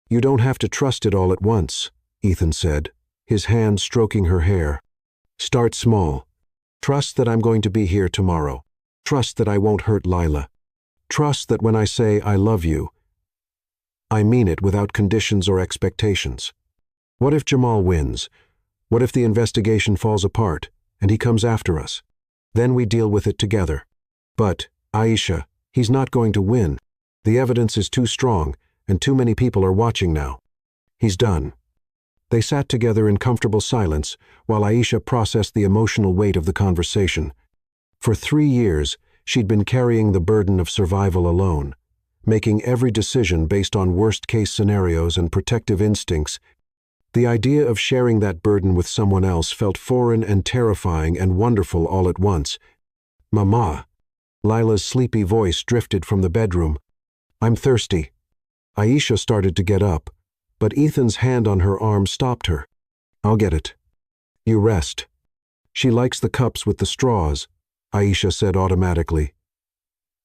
"You don't have to trust it all at once," Ethan said, his hand stroking her hair. "Start small. Trust that I'm going to be here tomorrow. Trust that I won't hurt Lila. Trust that when I say I love you, I mean it without conditions or expectations. What if Jamal wins? What if the investigation falls apart and he comes after us? Then we deal with it together. But, Aisha, he's not going to win. The evidence is too strong, and too many people are watching now. He's done." They sat together in comfortable silence while Aisha processed the emotional weight of the conversation. For 3 years, she'd been carrying the burden of survival alone, making every decision based on worst-case scenarios and protective instincts. The idea of sharing that burden with someone else felt foreign and terrifying and wonderful all at once. "Mama." Lila's sleepy voice drifted from the bedroom. "I'm thirsty." Aisha started to get up, but Ethan's hand on her arm stopped her. "I'll get it. You rest." "She likes the cups with the straws," Aisha said automatically.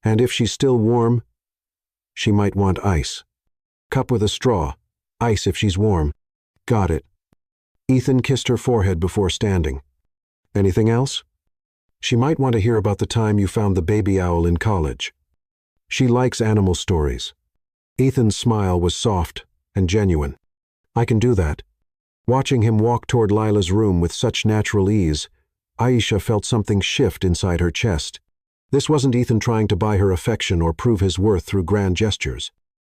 "And if she's still warm, she might want ice. Cup with a straw, ice if she's warm." "Got it." Ethan kissed her forehead before standing. "Anything else?" "She might want to hear about the time you found the baby owl in college. She likes animal stories." Ethan's smile was soft and genuine. "I can do that." Watching him walk toward Lila's room with such natural ease, Aisha felt something shift inside her chest. This wasn't Ethan trying to buy her affection or prove his worth through grand gestures.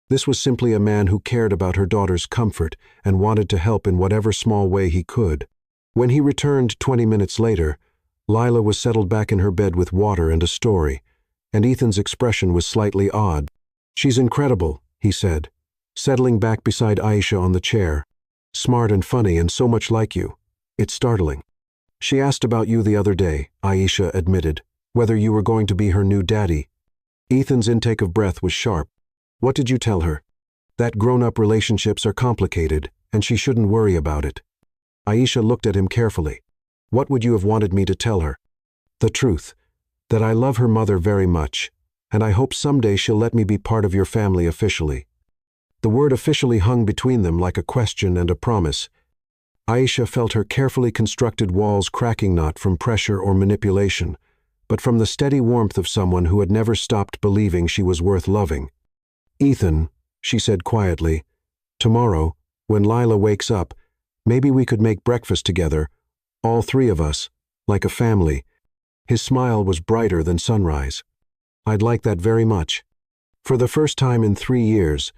This was simply a man who cared about her daughter's comfort and wanted to help in whatever small way he could. When he returned 20 minutes later, Lila was settled back in her bed with water and a story, and Ethan's expression was slightly odd. "She's incredible," he said, settling back beside Aisha on the chair. "Smart and funny and so much like you. It's startling." "She asked about you the other day," Aisha admitted, "whether you were going to be her new daddy." Ethan's intake of breath was sharp. "What did you tell her?" "That grown-up relationships are complicated, and she shouldn't worry about it." Aisha looked at him carefully. "What would you have wanted me to tell her?" "The truth, that I love her mother very much, and I hope someday she'll let me be part of your family officially." The word officially hung between them like a question and a promise. Aisha felt her carefully constructed walls cracking not from pressure or manipulation, but from the steady warmth of someone who had never stopped believing she was worth loving. "Ethan," she said quietly, "tomorrow, when Lila wakes up, maybe we could make breakfast together, all 3 of us, like a family." His smile was brighter than sunrise. I'd like that very much. For the first time in 3 years,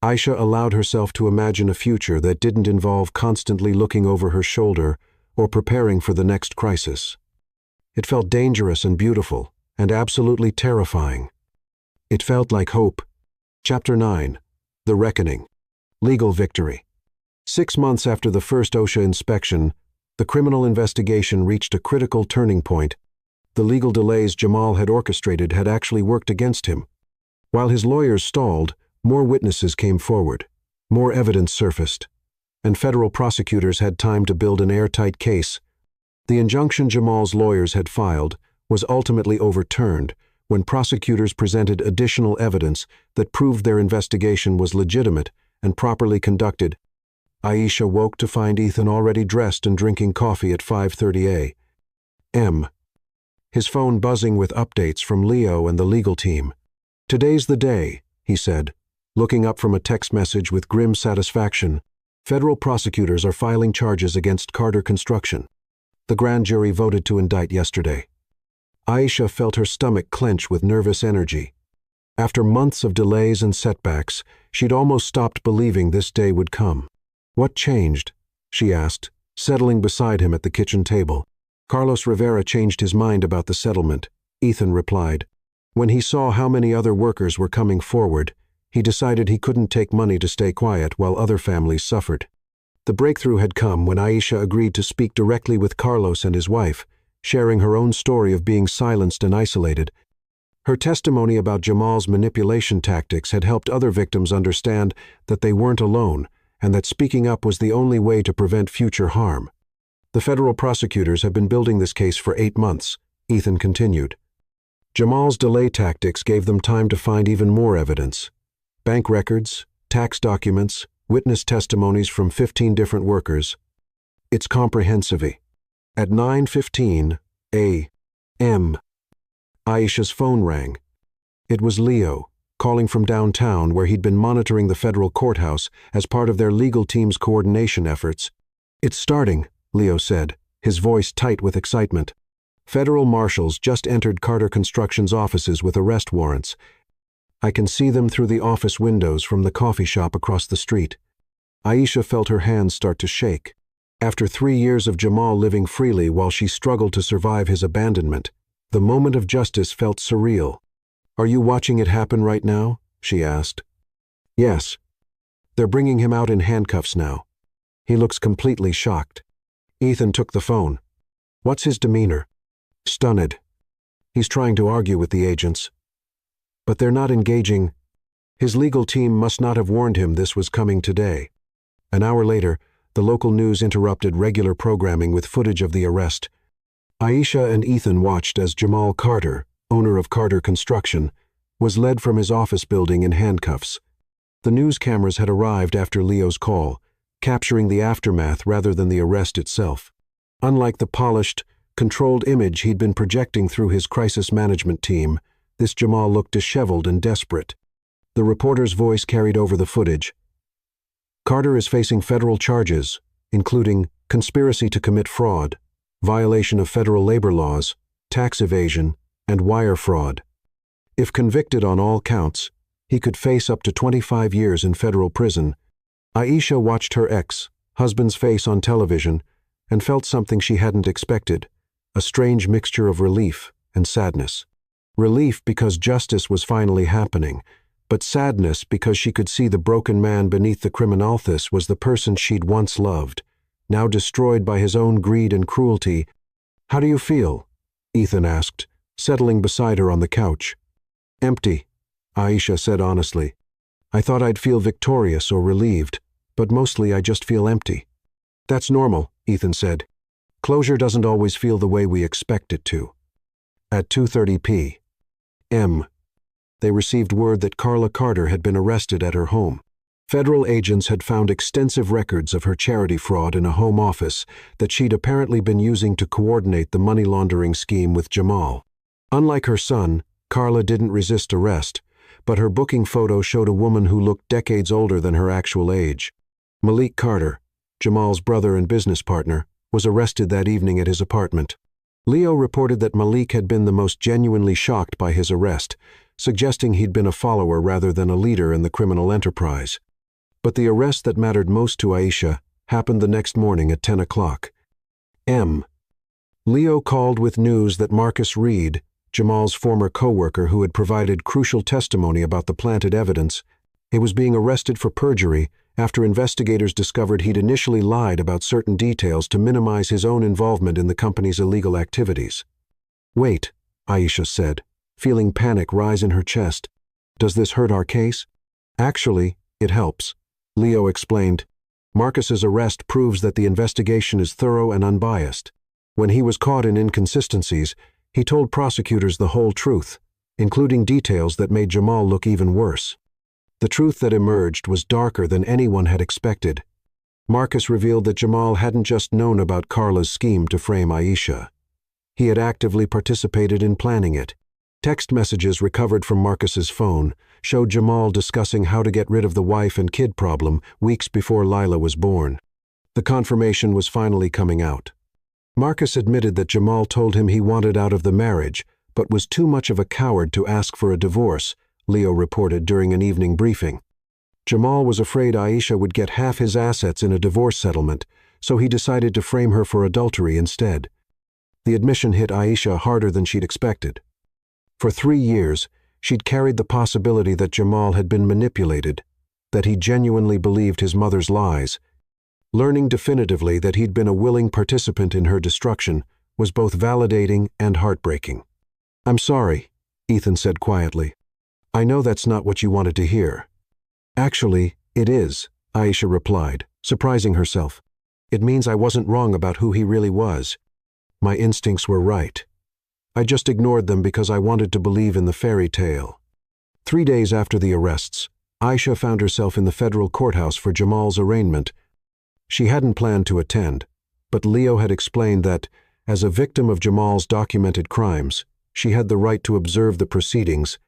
Aisha allowed herself to imagine a future that didn't involve constantly looking over her shoulder or preparing for the next crisis. It felt dangerous and beautiful, and absolutely terrifying. It felt like hope. Chapter 9. The Reckoning. Legal Victory. 6 months after the first OSHA inspection, the criminal investigation reached a critical turning point. The legal delays Jamal had orchestrated had actually worked against him. While his lawyers stalled, more witnesses came forward, more evidence surfaced, and federal prosecutors had time to build an airtight case. The injunction Jamal's lawyers had filed was ultimately overturned when prosecutors presented additional evidence that proved their investigation was legitimate and properly conducted. Aisha woke to find Ethan already dressed and drinking coffee at 5:30 a.m. His phone buzzing with updates from Leo and the legal team. "Today's the day," he said, looking up from a text message with grim satisfaction. "Federal prosecutors are filing charges against Carter Construction. The grand jury voted to indict yesterday." Aisha felt her stomach clench with nervous energy. After months of delays and setbacks, she'd almost stopped believing this day would come. "What changed?" she asked, settling beside him at the kitchen table. "Carlos Rivera changed his mind about the settlement," Ethan replied. "When he saw how many other workers were coming forward, he decided he couldn't take money to stay quiet while other families suffered." The breakthrough had come when Aisha agreed to speak directly with Carlos and his wife, sharing her own story of being silenced and isolated. Her testimony about Jamal's manipulation tactics had helped other victims understand that they weren't alone and that speaking up was the only way to prevent future harm. "The federal prosecutors have been building this case for 8 months, Ethan continued. Jamal's delay tactics gave them time to find even more evidence. Bank records, tax documents, witness testimonies from 15 different workers. It's comprehensive. At 9:15 a.m., Aisha's phone rang. It was Leo, calling from downtown where he'd been monitoring the federal courthouse as part of their legal team's coordination efforts. "It's starting," Leo said, his voice tight with excitement. "Federal marshals just entered Carter Construction's offices with arrest warrants. I can see them through the office windows from the coffee shop across the street." Aisha felt her hands start to shake. After 3 years of Jamal living freely while she struggled to survive his abandonment, the moment of justice felt surreal. "Are you watching it happen right now?" she asked. "Yes. They're bringing him out in handcuffs now. He looks completely shocked." Ethan took the phone. "What's his demeanor?" "Stunned. He's trying to argue with the agents. But they're not engaging. His legal team must not have warned him this was coming today." An hour later, the local news interrupted regular programming with footage of the arrest. Aisha and Ethan watched as Jamal Carter, owner of Carter Construction, was led from his office building in handcuffs. The news cameras had arrived after Leo's call, capturing the aftermath rather than the arrest itself. Unlike the polished, controlled image he'd been projecting through his crisis management team, this Jamal looked disheveled and desperate. The reporter's voice carried over the footage. "Carter is facing federal charges, including conspiracy to commit fraud, violation of federal labor laws, tax evasion, and wire fraud. If convicted on all counts, he could face up to 25 years in federal prison." Aisha watched her ex-husband's face on television and felt something she hadn't expected, a strange mixture of relief and sadness. Relief because justice was finally happening, but sadness because she could see the broken man beneath the criminalthus was the person she'd once loved, now destroyed by his own greed and cruelty. "How do you feel?" Ethan asked, settling beside her on the couch. "Empty," Aisha said honestly. "I thought I'd feel victorious or relieved, but mostly I just feel empty." "That's normal," Ethan said. "Closure doesn't always feel the way we expect it to." At 2:30 p.m., they received word that Carla Carter had been arrested at her home. Federal agents had found extensive records of her charity fraud in a home office that she'd apparently been using to coordinate the money laundering scheme with Jamal. Unlike her son, Carla didn't resist arrest, but her booking photo showed a woman who looked decades older than her actual age. Malik Carter, Jamal's brother and business partner, was arrested that evening at his apartment. Leo reported that Malik had been the most genuinely shocked by his arrest, suggesting he'd been a follower rather than a leader in the criminal enterprise. But the arrest that mattered most to Aisha happened the next morning at 10 o'clock. Leo called with news that Marcus Reed, Jamal's former co-worker who had provided crucial testimony about the planted evidence, he was being arrested for perjury after investigators discovered he'd initially lied about certain details to minimize his own involvement in the company's illegal activities. "Wait," Aisha said, feeling panic rise in her chest. "Does this hurt our case?" "Actually, it helps," Leo explained. "Marcus's arrest proves that the investigation is thorough and unbiased. When he was caught in inconsistencies, he told prosecutors the whole truth, including details that made Jamal look even worse. The truth that emerged was darker than anyone had expected. Marcus revealed that Jamal hadn't just known about Carla's scheme to frame Aisha. He had actively participated in planning it. Text messages recovered from Marcus's phone showed Jamal discussing how to get rid of the wife and kid problem weeks before Lila was born. The confirmation was finally coming out. Marcus admitted that Jamal told him he wanted out of the marriage, but was too much of a coward to ask for a divorce, Leo reported during an evening briefing. Jamal was afraid Aisha would get half his assets in a divorce settlement, so he decided to frame her for adultery instead. The admission hit Aisha harder than she'd expected. For 3 years, she'd carried the possibility that Jamal had been manipulated, that he genuinely believed his mother's lies. Learning definitively that he'd been a willing participant in her destruction was both validating and heartbreaking. "I'm sorry," Ethan said quietly. "I know that's not what you wanted to hear." "Actually, it is," Aisha replied, surprising herself. "It means I wasn't wrong about who he really was. My instincts were right. I just ignored them because I wanted to believe in the fairy tale." 3 days after the arrests, Aisha found herself in the federal courthouse for Jamal's arraignment. She hadn't planned to attend, but Leo had explained that, as a victim of Jamal's documented crimes, she had the right to observe the proceedings.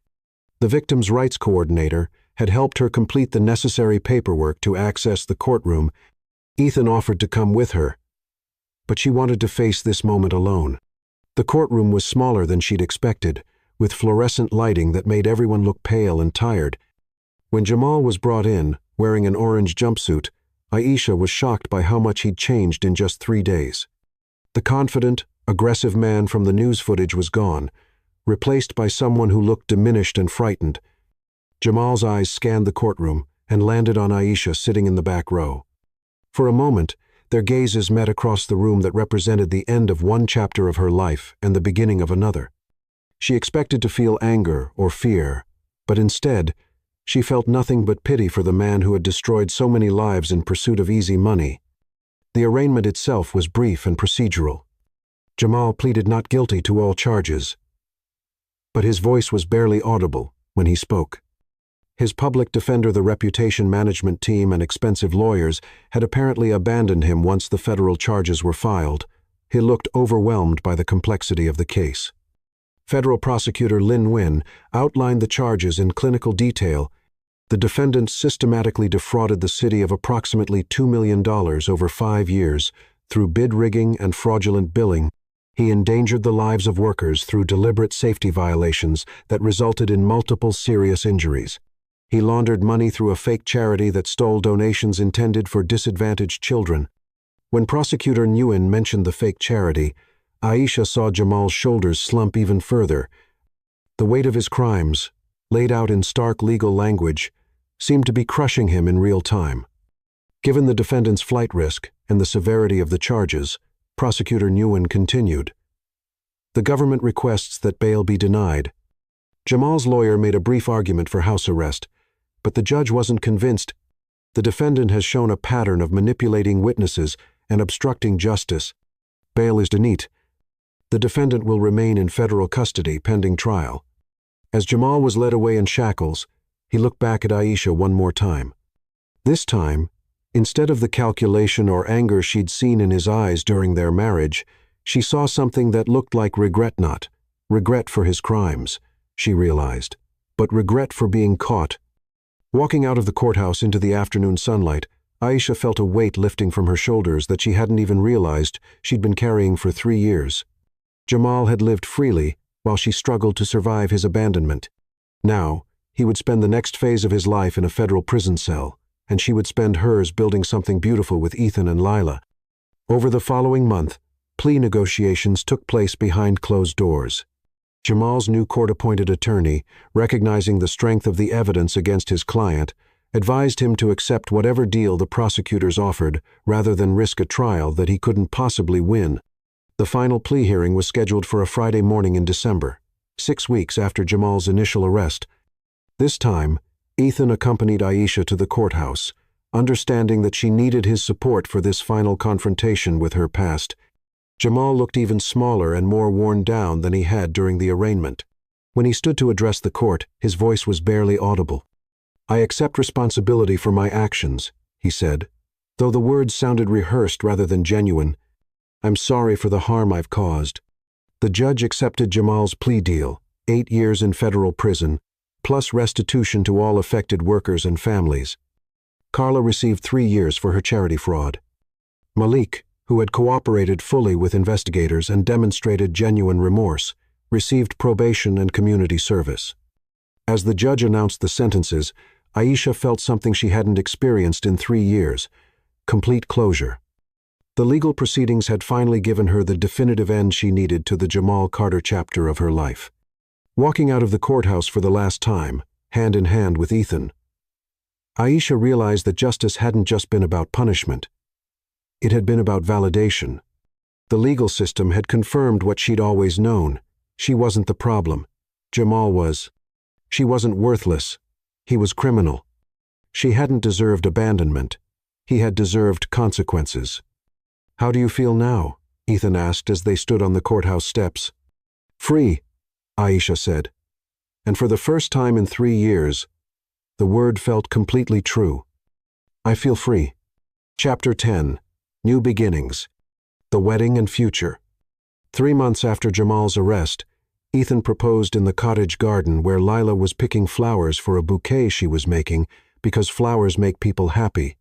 The victim's rights coordinator had helped her complete the necessary paperwork to access the courtroom. Ethan offered to come with her, but she wanted to face this moment alone. The courtroom was smaller than she'd expected, with fluorescent lighting that made everyone look pale and tired. When Jamal was brought in, wearing an orange jumpsuit, Aisha was shocked by how much he'd changed in just 3 days. The confident, aggressive man from the news footage was gone, replaced by someone who looked diminished and frightened. Jamal's eyes scanned the courtroom and landed on Aisha sitting in the back row. For a moment, their gazes met across the room that represented the end of one chapter of her life and the beginning of another. She expected to feel anger or fear, but instead, she felt nothing but pity for the man who had destroyed so many lives in pursuit of easy money. The arraignment itself was brief and procedural. Jamal pleaded not guilty to all charges, but his voice was barely audible when he spoke. His public defender, the reputation management team, and expensive lawyers had apparently abandoned him once the federal charges were filed. He looked overwhelmed by the complexity of the case. Federal prosecutor Lin Nguyen outlined the charges in clinical detail. The defendant systematically defrauded the city of approximately $2 million over 5 years through bid rigging and fraudulent billing. He endangered the lives of workers through deliberate safety violations that resulted in multiple serious injuries. He laundered money through a fake charity that stole donations intended for disadvantaged children. When prosecutor Nguyen mentioned the fake charity, Aisha saw Jamal's shoulders slump even further. The weight of his crimes, laid out in stark legal language, seemed to be crushing him in real time. Given the defendant's flight risk and the severity of the charges, Prosecutor Nguyen continued. The government requests that bail be denied. Jamal's lawyer made a brief argument for house arrest, but the judge wasn't convinced. The defendant has shown a pattern of manipulating witnesses and obstructing justice. Bail is denied. The defendant will remain in federal custody pending trial. As Jamal was led away in shackles, he looked back at Aisha one more time. This time, instead of the calculation or anger she'd seen in his eyes during their marriage, she saw something that looked like regret. Not regret for his crimes, she realized, but regret for being caught. Walking out of the courthouse into the afternoon sunlight, Aisha felt a weight lifting from her shoulders that she hadn't even realized she'd been carrying for 3 years. Jamal had lived freely while she struggled to survive his abandonment. Now, he would spend the next phase of his life in a federal prison cell, and she would spend hers building something beautiful with Ethan and Lila. Over the following month, plea negotiations took place behind closed doors. Jamal's new court-appointed attorney, recognizing the strength of the evidence against his client, advised him to accept whatever deal the prosecutors offered rather than risk a trial that he couldn't possibly win. The final plea hearing was scheduled for a Friday morning in December, 6 weeks after Jamal's initial arrest. This time, Ethan accompanied Aisha to the courthouse, understanding that she needed his support for this final confrontation with her past. Jamal looked even smaller and more worn down than he had during the arraignment. When he stood to address the court, his voice was barely audible. "I accept responsibility for my actions," he said, though the words sounded rehearsed rather than genuine. "I'm sorry for the harm I've caused." The judge accepted Jamal's plea deal, 8 years in federal prison, plus restitution to all affected workers and families. Carla received 3 years for her charity fraud. Malik, who had cooperated fully with investigators and demonstrated genuine remorse, received probation and community service. As the judge announced the sentences, Aisha felt something she hadn't experienced in 3 years: complete closure. The legal proceedings had finally given her the definitive end she needed to the Jamal Carter chapter of her life. Walking out of the courthouse for the last time, hand in hand with Ethan, Aisha realized that justice hadn't just been about punishment. It had been about validation. The legal system had confirmed what she'd always known. She wasn't the problem. Jamal was. She wasn't worthless. He was criminal. She hadn't deserved abandonment. He had deserved consequences. "How do you feel now?" Ethan asked as they stood on the courthouse steps. "Free," Aisha said. And for the first time in 3 years, the word felt completely true. "I feel free." Chapter 10. New Beginnings. The Wedding and Future. 3 months after Jamal's arrest, Ethan proposed in the cottage garden where Lila was picking flowers for a bouquet she was making because flowers make people happy.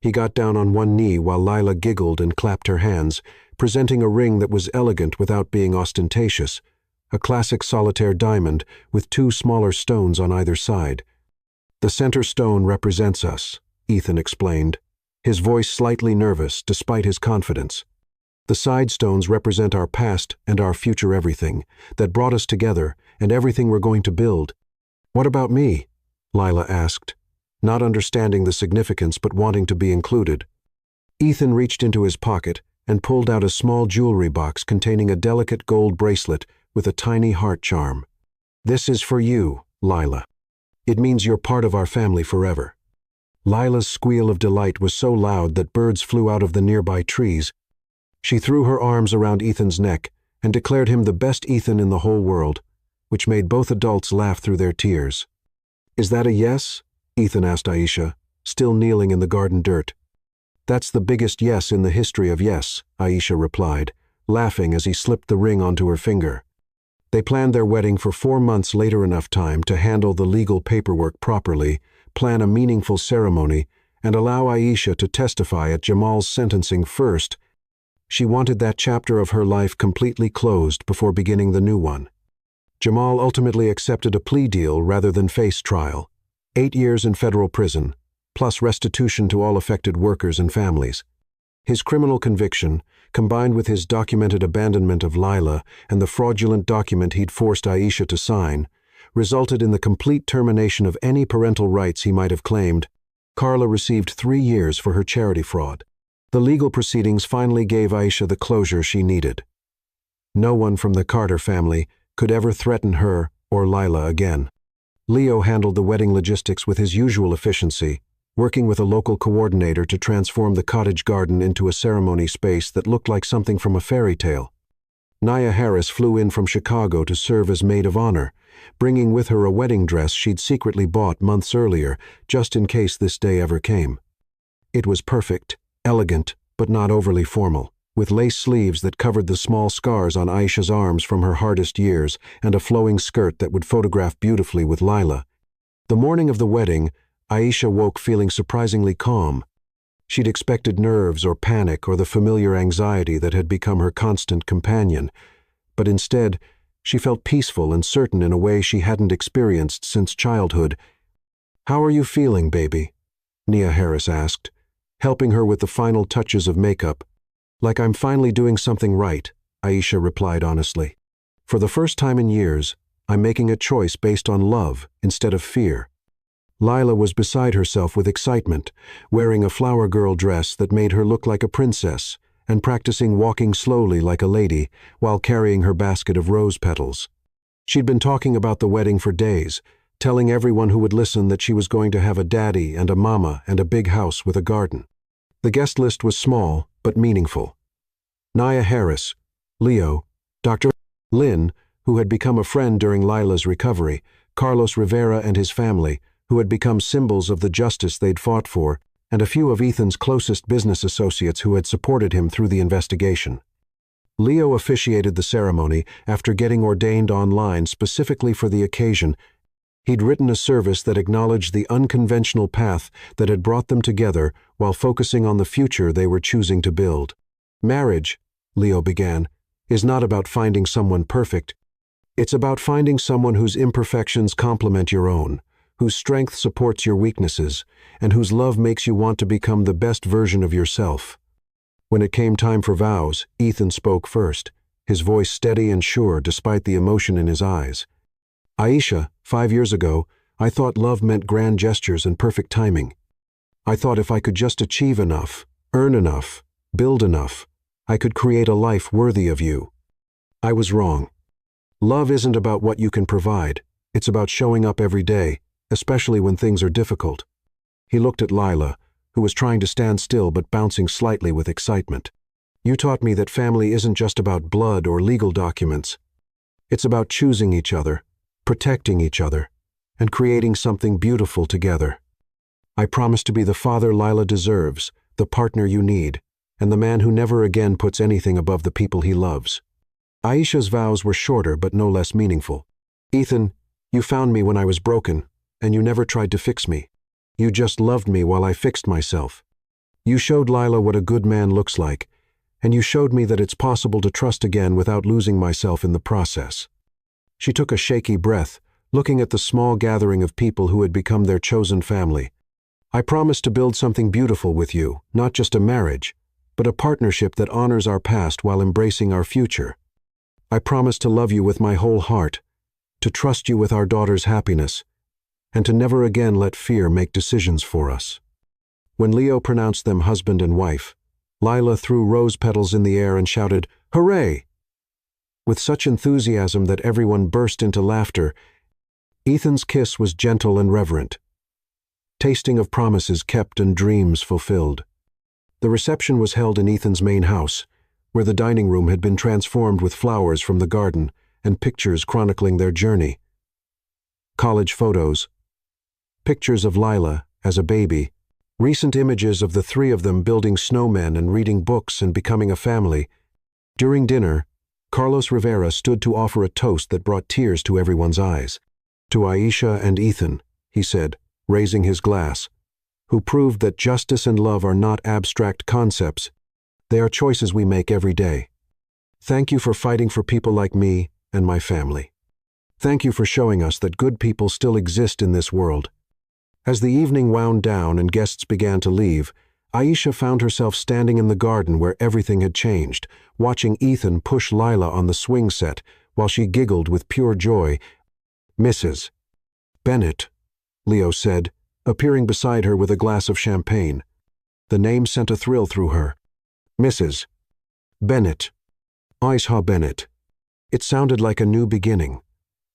He got down on one knee while Lila giggled and clapped her hands, presenting a ring that was elegant without being ostentatious, a classic solitaire diamond with 2 smaller stones on either side. "The center stone represents us," Ethan explained, his voice slightly nervous despite his confidence. "The side stones represent our past and our future everything that brought us together and everything we're going to build." "What about me?" Lila asked, not understanding the significance but wanting to be included. Ethan reached into his pocket and pulled out a small jewelry box containing a delicate gold bracelet with a tiny heart charm. "This is for you, Lila. It means you're part of our family forever." Lila's squeal of delight was so loud that birds flew out of the nearby trees. She threw her arms around Ethan's neck and declared him the best Ethan in the whole world, which made both adults laugh through their tears. "Is that a yes?" Ethan asked Aisha, still kneeling in the garden dirt. "That's the biggest yes in the history of yes," Aisha replied, laughing as he slipped the ring onto her finger. They planned their wedding for 4 months later, enough time to handle the legal paperwork properly, plan a meaningful ceremony, and allow Aisha to testify at Jamal's sentencing first. She wanted that chapter of her life completely closed before beginning the new one. Jamal ultimately accepted a plea deal rather than face trial. 8 years in federal prison, plus restitution to all affected workers and families. His criminal conviction, combined with his documented abandonment of Lila and the fraudulent document he'd forced Aisha to sign, resulted in the complete termination of any parental rights he might have claimed. Carla received 3 years for her charity fraud. The legal proceedings finally gave Aisha the closure she needed. No one from the Carter family could ever threaten her or Lila again. Leo handled the wedding logistics with his usual efficiency, working with a local coordinator to transform the cottage garden into a ceremony space that looked like something from a fairy tale. Nia Harris flew in from Chicago to serve as maid of honor, bringing with her a wedding dress she'd secretly bought months earlier, just in case this day ever came. It was perfect, elegant, but not overly formal, with lace sleeves that covered the small scars on Aisha's arms from her hardest years and a flowing skirt that would photograph beautifully with Lila. The morning of the wedding, Aisha woke feeling surprisingly calm. She'd expected nerves or panic or the familiar anxiety that had become her constant companion, but instead, she felt peaceful and certain in a way she hadn't experienced since childhood. "How are you feeling, baby?" Nia Harris asked, helping her with the final touches of makeup. "Like I'm finally doing something right," Aisha replied honestly. "For the first time in years, I'm making a choice based on love instead of fear." Lila was beside herself with excitement, wearing a flower girl dress that made her look like a princess, and practicing walking slowly like a lady while carrying her basket of rose petals. She'd been talking about the wedding for days, telling everyone who would listen that she was going to have a daddy and a mama and a big house with a garden. The guest list was small, but meaningful. Nia Harris, Leo, Dr. Lynn, who had become a friend during Lila's recovery, Carlos Rivera and his family, who had become symbols of the justice they'd fought for, and a few of Ethan's closest business associates who had supported him through the investigation. Leo officiated the ceremony after getting ordained online specifically for the occasion. He'd written a service that acknowledged the unconventional path that had brought them together while focusing on the future they were choosing to build. "Marriage," Leo began, "is not about finding someone perfect. It's about finding someone whose imperfections complement your own, whose strength supports your weaknesses, and whose love makes you want to become the best version of yourself." When it came time for vows, Ethan spoke first, his voice steady and sure despite the emotion in his eyes. "Aisha, 5 years ago, I thought love meant grand gestures and perfect timing. I thought if I could just achieve enough, earn enough, build enough, I could create a life worthy of you. I was wrong. Love isn't about what you can provide, it's about showing up every day, especially when things are difficult." He looked at Lila, who was trying to stand still but bouncing slightly with excitement. "You taught me that family isn't just about blood or legal documents. It's about choosing each other, protecting each other, and creating something beautiful together. I promise to be the father Lila deserves, the partner you need, and the man who never again puts anything above the people he loves." Aisha's vows were shorter but no less meaningful. "Ethan, you found me when I was broken, and you never tried to fix me. You just loved me while I fixed myself. You showed Lila what a good man looks like, and you showed me that it's possible to trust again without losing myself in the process." She took a shaky breath, looking at the small gathering of people who had become their chosen family. "I promise to build something beautiful with you, not just a marriage, but a partnership that honors our past while embracing our future. I promise to love you with my whole heart, to trust you with our daughter's happiness, and to never again let fear make decisions for us." When Leo pronounced them husband and wife, Lila threw rose petals in the air and shouted, "Hooray!" With such enthusiasm that everyone burst into laughter. Ethan's kiss was gentle and reverent, tasting of promises kept and dreams fulfilled. The reception was held in Ethan's main house, where the dining room had been transformed with flowers from the garden and pictures chronicling their journey. College photos, pictures of Lila as a baby, recent images of the three of them building snowmen and reading books and becoming a family. During dinner, Carlos Rivera stood to offer a toast that brought tears to everyone's eyes. "To Aisha and Ethan," he said, raising his glass, "who proved that justice and love are not abstract concepts. They are choices we make every day. Thank you for fighting for people like me and my family. Thank you for showing us that good people still exist in this world." As the evening wound down and guests began to leave, Aisha found herself standing in the garden where everything had changed, watching Ethan push Lila on the swing set while she giggled with pure joy. "Mrs. Bennett," Leo said, appearing beside her with a glass of champagne. The name sent a thrill through her. "Mrs. Bennett. Aisha Bennett." It sounded like a new beginning,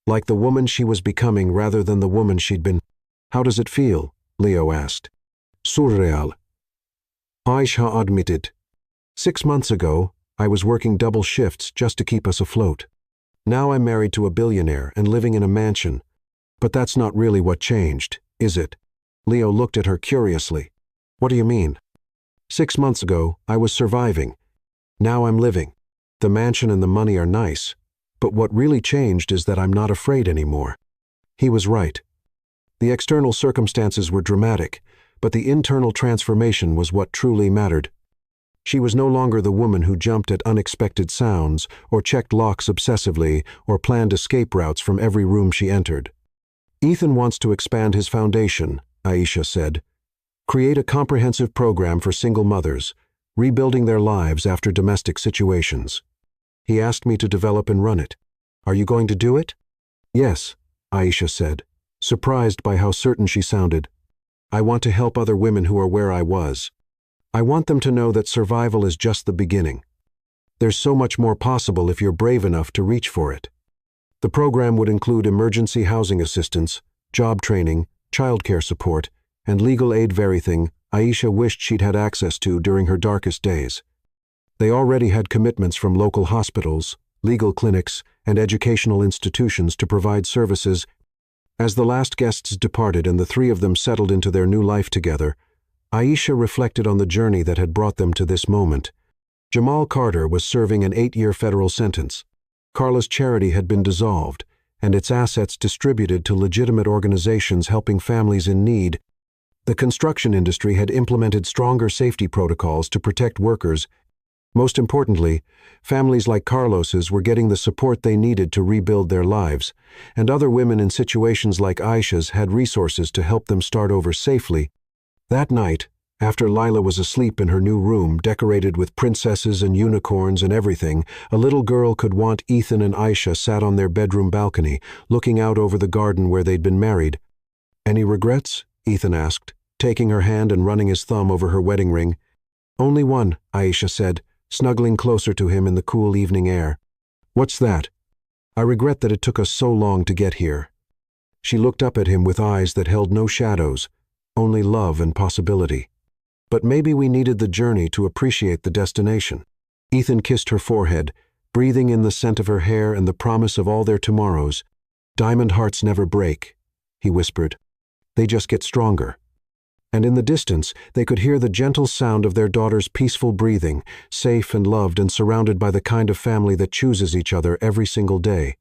like the woman she was becoming rather than the woman she'd been. "How does it feel?" Leo asked. "Surreal," Aisha admitted. "6 months ago, I was working double shifts just to keep us afloat. Now I'm married to a billionaire and living in a mansion. But that's not really what changed, is it?" Leo looked at her curiously. "What do you mean?" "6 months ago, I was surviving. Now I'm living. The mansion and the money are nice, but what really changed is that I'm not afraid anymore." He was right. The external circumstances were dramatic, but the internal transformation was what truly mattered. She was no longer the woman who jumped at unexpected sounds, or checked locks obsessively, or planned escape routes from every room she entered. Ethan wants to expand his foundation, Aisha said. Create a comprehensive program for single mothers, rebuilding their lives after domestic situations. He asked me to develop and run it. Are you going to do it? Yes, Aisha said, surprised by how certain she sounded. I want to help other women who are where I was. I want them to know that survival is just the beginning. There's so much more possible if you're brave enough to reach for it. The program would include emergency housing assistance, job training, childcare support, and legal aid, everything Aisha wished she'd had access to during her darkest days. They already had commitments from local hospitals, legal clinics, and educational institutions to provide services. As the last guests departed and the three of them settled into their new life together, Aisha reflected on the journey that had brought them to this moment. Jamal Carter was serving an 8-year federal sentence. Carla's charity had been dissolved, and its assets distributed to legitimate organizations helping families in need. The construction industry had implemented stronger safety protocols to protect workers. Most importantly, families like Carlos's were getting the support they needed to rebuild their lives, and other women in situations like Aisha's had resources to help them start over safely. That night, after Lila was asleep in her new room decorated with princesses and unicorns and everything, a little girl could want Ethan and Aisha sat on their bedroom balcony, looking out over the garden where they'd been married. Any regrets? Ethan asked, taking her hand and running his thumb over her wedding ring. Only one, Aisha said, snuggling closer to him in the cool evening air. What's that? I regret that it took us so long to get here. She looked up at him with eyes that held no shadows, only love and possibility. But maybe we needed the journey to appreciate the destination. Ethan kissed her forehead, breathing in the scent of her hair and the promise of all their tomorrows. Diamond hearts never break, he whispered. They just get stronger. And in the distance, they could hear the gentle sound of their daughter's peaceful breathing, safe and loved and surrounded by the kind of family that chooses each other every single day.